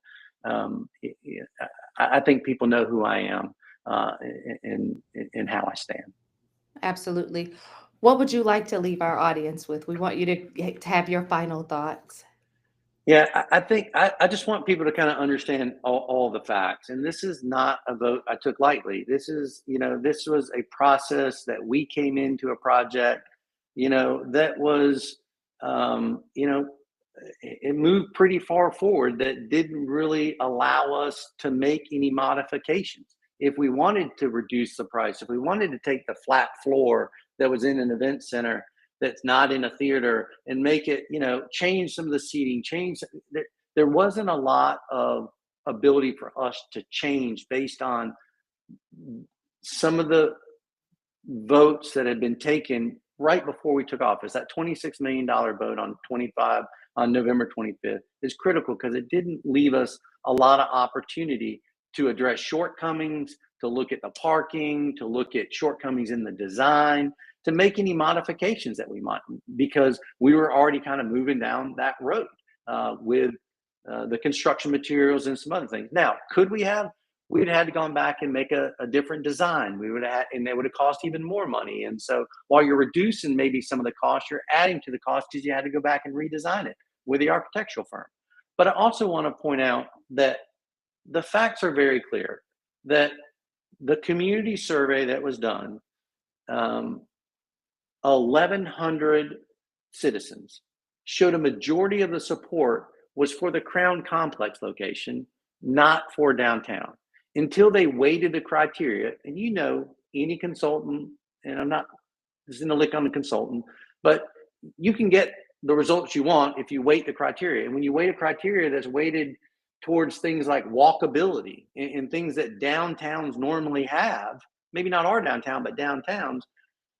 Speaker 3: I think people know who I am and how I stand.
Speaker 1: Absolutely. What would you like to leave our audience with? We want you to have your final thoughts.
Speaker 3: Yeah, I think I just want people to kind of understand all the facts. And this is not a vote I took lightly. This is, this was a process that we came into a project, that was, it moved pretty far forward, that didn't really allow us to make any modifications. If we wanted to reduce the price, if we wanted to take the flat floor that was in an event center that's not in a theater and make it, change some of the seating, there wasn't a lot of ability for us to change based on some of the votes that had been taken right before we took office. That $26 million vote on November 25th is critical, because it didn't leave us a lot of opportunity to address shortcomings, to look at the parking, to look at shortcomings in the design, to make any modifications that we might, because we were already kind of moving down that road with the construction materials and some other things. Now, could we have? We'd had to gone back and make a different design. We would have, and it would have cost even more money. And so while you're reducing maybe some of the costs, you're adding to the cost because you had to go back and redesign it with the architectural firm. But I also want to point out that the facts are very clear, that the community survey that was done, 1,100 citizens showed a majority of the support was for the Crown Complex location, not for downtown, until they weighted the criteria. And any consultant, and I'm not, this isn't a lick on the consultant, but you can get the results you want if you weight the criteria. And when you weight a criteria that's weighted towards things like walkability and things that downtowns normally have, maybe not our downtown, but downtowns,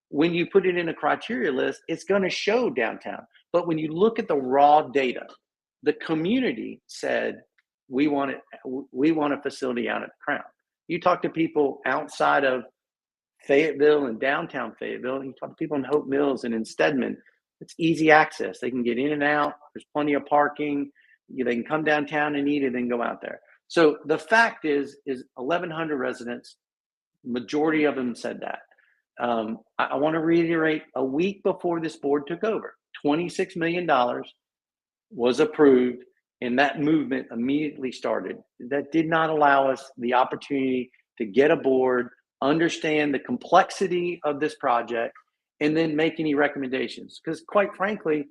Speaker 3: when you put it in a criteria list, it's going to show downtown. But when you look at the raw data, the community said, we want a facility out at the Crown. You talk to people outside of Fayetteville and downtown Fayetteville, and you talk to people in Hope Mills and in Stedman, it's easy access. They can get in and out. There's plenty of parking. They can come downtown and eat and then go out there. So the fact is 1,100 residents, majority of them said that. I want to reiterate, a week before this board took over, $26 million was approved, and that movement immediately started. That did not allow us the opportunity to get aboard, understand the complexity of this project, and then make any recommendations. Because quite frankly,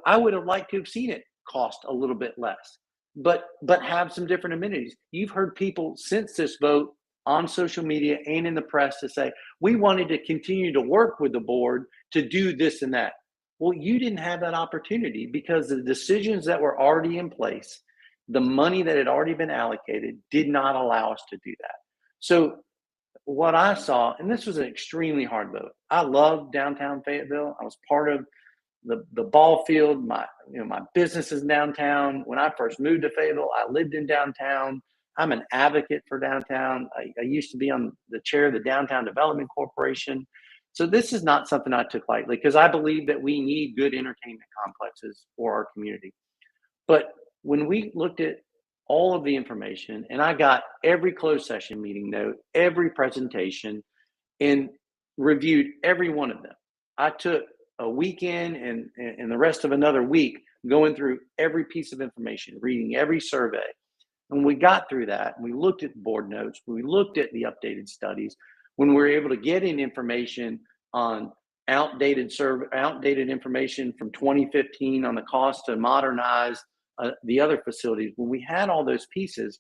Speaker 3: I would have liked to have seen it cost a little bit less, but have some different amenities. You've heard people since this vote on social media and in the press to say, we wanted to continue to work with the board to do this and that. Well, you didn't have that opportunity because the decisions that were already in place, the money that had already been allocated, did not allow us to do that. So what I saw, and this was an extremely hard vote. I love downtown Fayetteville. I was part of the ball field. My business is downtown. When I first moved to Fayetteville, I lived in downtown. I'm an advocate for downtown. I used to be on the chair of the Downtown Development Corporation. So this is not something I took lightly, because I believe that we need good entertainment complexes for our community. But when we looked at all of the information, and I got every closed session meeting note, every presentation, and reviewed every one of them. I took a weekend and the rest of another week going through every piece of information, reading every survey. When we got through that, we looked at board notes, we looked at the updated studies, when we were able to get in information on outdated information from 2015 on the cost to modernize the other facilities. When we had all those pieces,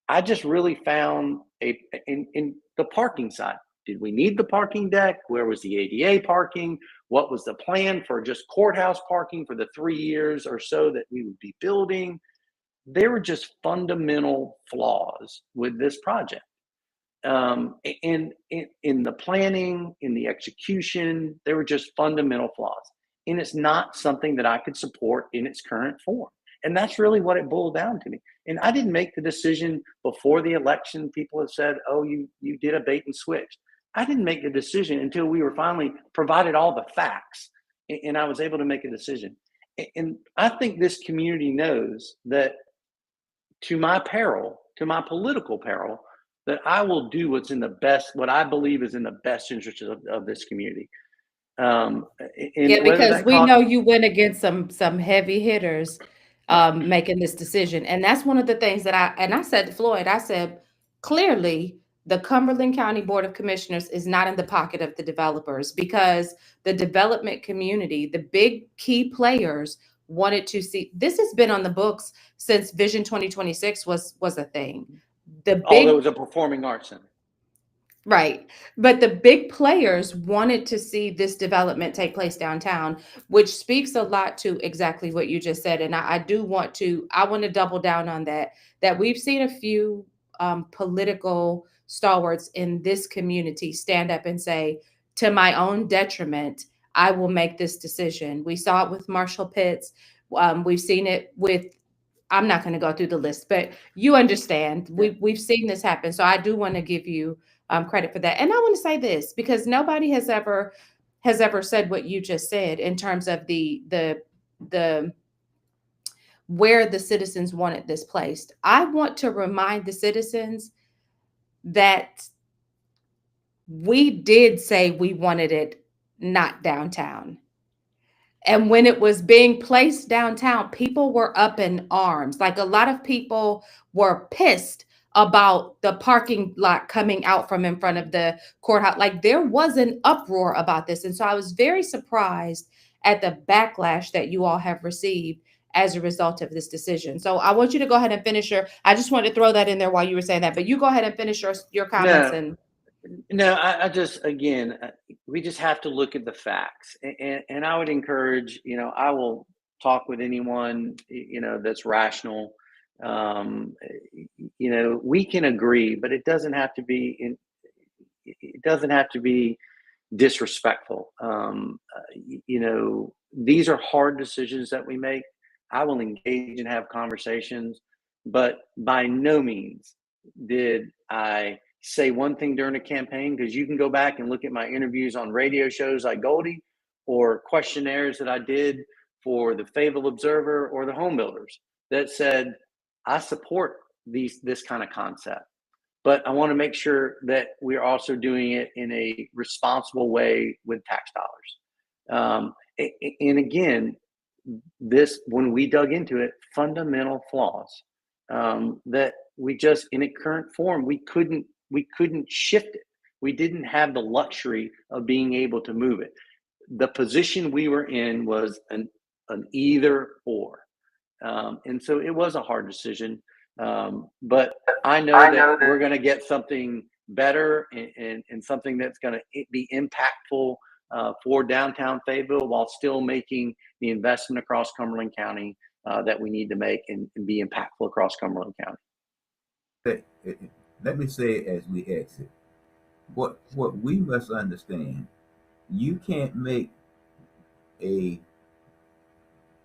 Speaker 3: I just really found in the parking side. Did we need the parking deck? Where was the ADA parking? What was the plan for just courthouse parking for the 3 years or so that we would be building? There were just fundamental flaws with this project. In the planning, in the execution, there were just fundamental flaws. And it's not something that I could support in its current form. And that's really what it boiled down to me. And I didn't make the decision before the election. People have said, oh, you did a bait and switch. I didn't make the decision until we were finally provided all the facts and I was able to make a decision. And I think this community knows that to my peril, to my political peril, that I will do what I believe is in the best interest of this community.
Speaker 1: Yeah, because we know you went against some heavy hitters making this decision. And that's one of the things that I said to Floyd, I said, clearly, the Cumberland County Board of Commissioners is not in the pocket of the developers, because the development community, the big key players, wanted to see. This has been on the books since Vision 2026 was a thing.
Speaker 3: Although it was a performing arts center.
Speaker 1: Right. But the big players wanted to see this development take place downtown, which speaks a lot to exactly what you just said. And I want to double down on that we've seen a few political stalwarts in this community stand up and say, to my own detriment, I will make this decision. We saw it with Marshall Pitts. We've seen it with, I'm not going to go through the list, but you understand. We've seen this happen. So I do want to give you credit for that. And I want to say this, because nobody has ever said what you just said in terms of the where the citizens wanted this placed. I want to remind the citizens that we did say we wanted it not downtown. And when it was being placed downtown, people were up in arms. Like, a lot of people were pissed about the parking lot coming out from in front of the courthouse. Like, there was an uproar about this. And so I was very surprised at the backlash that you all have received as a result of this decision. So I want you to go ahead and finish I just wanted to throw that in there while you were saying that, but you go ahead and finish your comments.
Speaker 3: No, I just, again, we just have to look at the facts. And I would encourage, I will talk with anyone, that's rational. We can agree, but it doesn't have to be disrespectful. These are hard decisions that we make. I will engage and have conversations, but by no means did I say one thing during a campaign, because you can go back and look at my interviews on radio shows like Goldie, or questionnaires that I did for the Fayetteville Observer or the Home Builders, that said, I support this kind of concept, but I want to make sure that we're also doing it in a responsible way with tax dollars. And again, when we dug into it, fundamental flaws that we just, in its current form, we couldn't shift it. We didn't have the luxury of being able to move it. The position we were in was an either or. And so it was a hard decision. But I know that we're going to get something better and something that's going to be impactful for downtown Fayetteville, while still making the investment across Cumberland County that we need to make and be impactful across Cumberland County.
Speaker 2: Let me say as we exit, what we must understand, you can't make a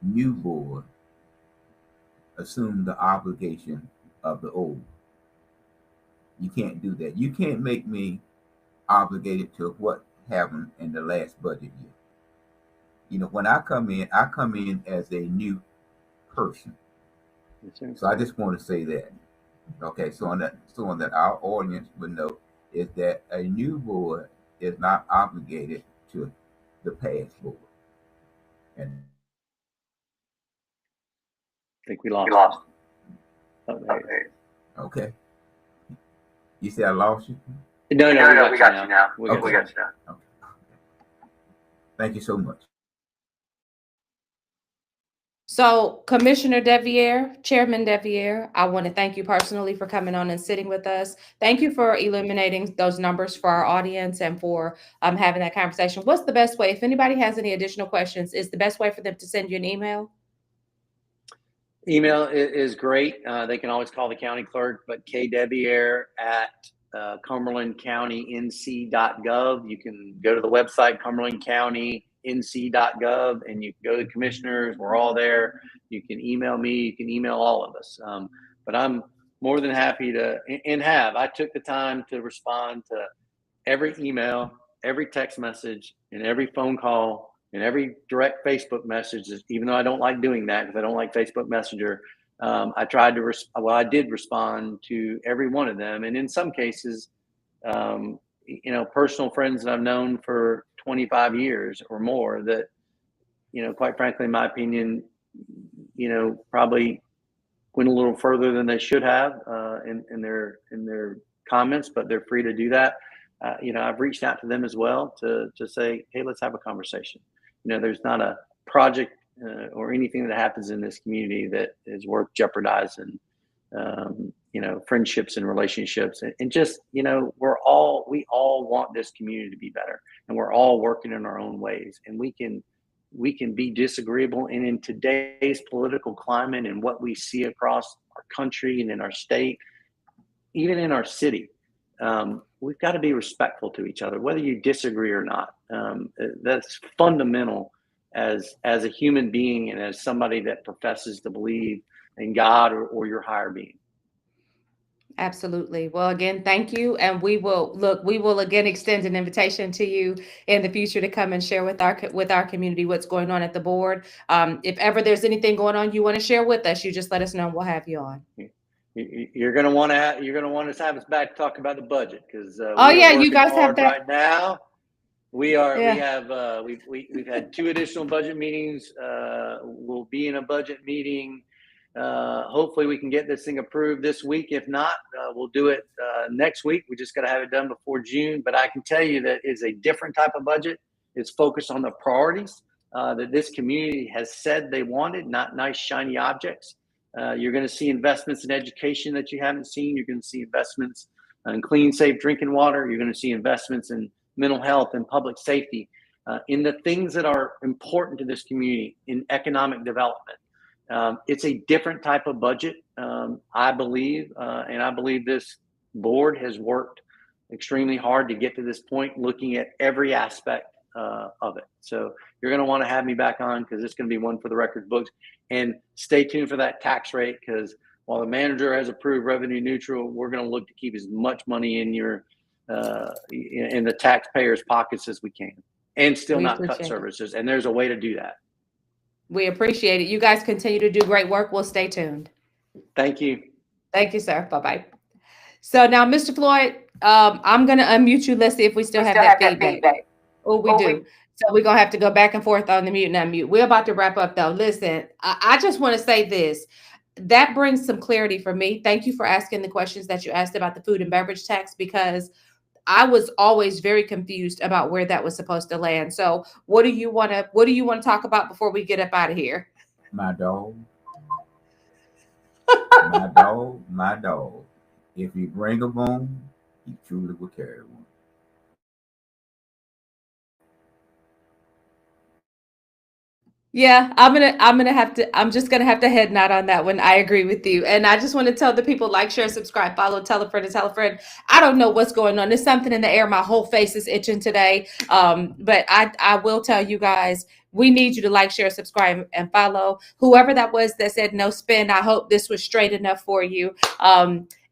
Speaker 2: new board assume the obligation of the old. You can't do that. You can't make me obligated to what happened in the last budget year. When I come in as a new person.
Speaker 3: Yes, sir.
Speaker 2: So I just want to say that. Okay, so on that our audience would know is that a new board is not obligated to the past board. And
Speaker 3: I think we lost. Oh, there he is.
Speaker 2: okay, you say I lost you?
Speaker 3: No, we got you now. We got
Speaker 2: Okay.
Speaker 3: you now.
Speaker 2: Okay. Thank you so much.
Speaker 1: So, Commissioner Deviere, Chairman Deviere, I want to thank you personally for coming on and sitting with us. Thank you for illuminating those numbers for our audience and for having that conversation. What's the best way? If anybody has any additional questions, is the best way for them to send you an email?
Speaker 3: Email is great. They can always call the county clerk, but kdeviere at cumberlandcountync.gov. You can go to the website, cumberlandcountync.gov, and you can go to the commissioners. We're all there. You can email me. You can email all of us. But I'm more than happy to, and I took the time to respond to every email, every text message, and every phone call, and every direct Facebook message, even though I don't like doing that because I don't like Facebook Messenger. I tried to, I did respond to every one of them. And in some cases, personal friends that I've known for 25 years or more that, quite frankly, in my opinion, probably went a little further than they should have in their comments, but they're free to do that. I've reached out to them as well to say, hey, let's have a conversation. There's not a project or anything that happens in this community that is worth jeopardizing, friendships and relationships. And just, we all want this community to be better, and we're all working in our own ways, and we can be disagreeable. And in today's political climate and what we see across our country and in our state, even in our city, we've got to be respectful to each other, whether you disagree or not. That's fundamental as a human being and as somebody that professes to believe in God or your higher being.
Speaker 1: Absolutely. Well, again, thank you. And we will again extend an invitation to you in the future to come and share with our community what's going on at the board. If ever there's anything going on you want to share with us, you just let us know and we'll have you on.
Speaker 3: You're going to want us to have us back to talk about the budget because
Speaker 1: you guys have that
Speaker 3: right now. We are. Yeah. We've had 2 additional budget meetings. We'll be in a budget meeting. Hopefully, we can get this thing approved this week. If not, we'll do it next week. We just got to have it done before June. But I can tell you that it's a different type of budget. It's focused on the priorities that this community has said they wanted, not nice shiny objects. You're going to see investments in education that you haven't seen. You're going to see investments in clean, safe drinking water. You're going to see investments in mental health and public safety, in the things that are important to this community, in economic development. It's a different type of budget, I believe, and I believe this board has worked extremely hard to get to this point, looking at every aspect of it. So you're going to want to have me back on because it's going to be one for the record books. And stay tuned for that tax rate, because while the manager has approved revenue neutral, we're going to look to keep as much money in in the taxpayers' pockets as we can, and still not cut services. And there's a way to do that.
Speaker 1: We appreciate it. You guys continue to do great work. We'll stay tuned.
Speaker 3: Thank you.
Speaker 1: Thank you, sir. Bye-bye. So now, Mr. Floyd, I'm going to unmute you. Let's see if we still have that feedback. Oh, we do. So we're going to have to go back and forth on the mute and unmute. We're about to wrap up, though. Listen, I just want to say this. That brings some clarity for me. Thank you for asking the questions that you asked about the food and beverage tax, because I was always very confused about where that was supposed to land. So what do you want to talk about before we get up out of here?
Speaker 2: My dog. my dog. If you bring a bone, he truly will carry one.
Speaker 1: Yeah, I'm just gonna have to head nod on that one. I agree with you. And I just want to tell the people, like, share, subscribe, follow, tell a friend, and tell a friend. I don't know what's going on. There's something in the air. My whole face is itching today. But I will tell you guys, we need you to like, share, subscribe, and follow. Whoever that was that said no spin, I hope this was straight enough for you.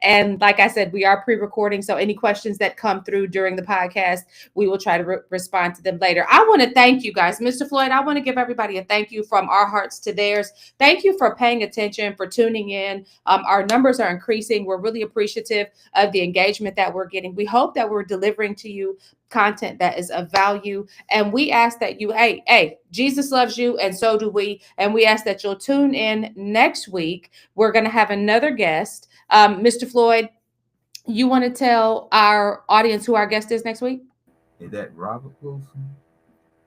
Speaker 1: And like I said, we are pre-recording. So any questions that come through during the podcast, we will try to respond to them later. I want to thank you guys. Mr. Floyd, I want to give everybody a thank you from our hearts to theirs. Thank you for paying attention, for tuning in. Our numbers are increasing. We're really appreciative of the engagement that we're getting. We hope that we're delivering to you content that is of value. And we ask that you, hey, Jesus loves you, and so do we. And we ask that you'll tune in next week. We're going to have another guest. Mr. Floyd, you want to tell our audience who our guest is next week?
Speaker 2: Is that Robert Wilson?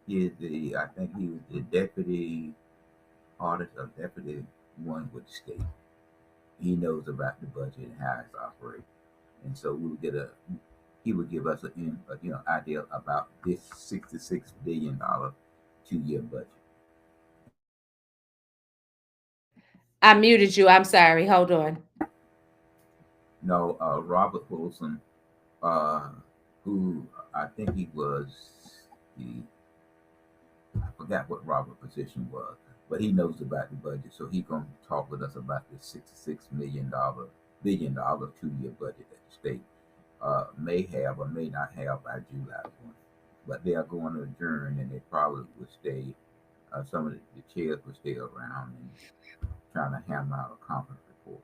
Speaker 2: He is I think he was the deputy auditor, deputy one with the state. He knows about the budget and how it's operating. And so he would give us an idea about this $66 billion 2-year budget.
Speaker 1: I muted you. I'm sorry. Hold on.
Speaker 2: No, Robert Wilson, who I think he was I forgot what Robert's position was, but he knows about the budget, so he's gonna talk with us about the $66 billion 2-year budget that the state may have or may not have by July 1. But they are going to adjourn, and they probably will stay. Some of the chairs will stay around and trying to hammer out a conference report.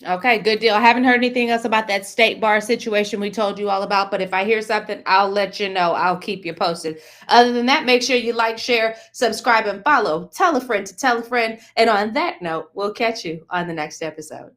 Speaker 1: Okay, good deal. I haven't heard anything else about that state bar situation we told you all about, but if I hear something, I'll let you know. I'll keep you posted. Other than that, make sure you like, share, subscribe, and follow. Tell a friend to tell a friend. And on that note, we'll catch you on the next episode.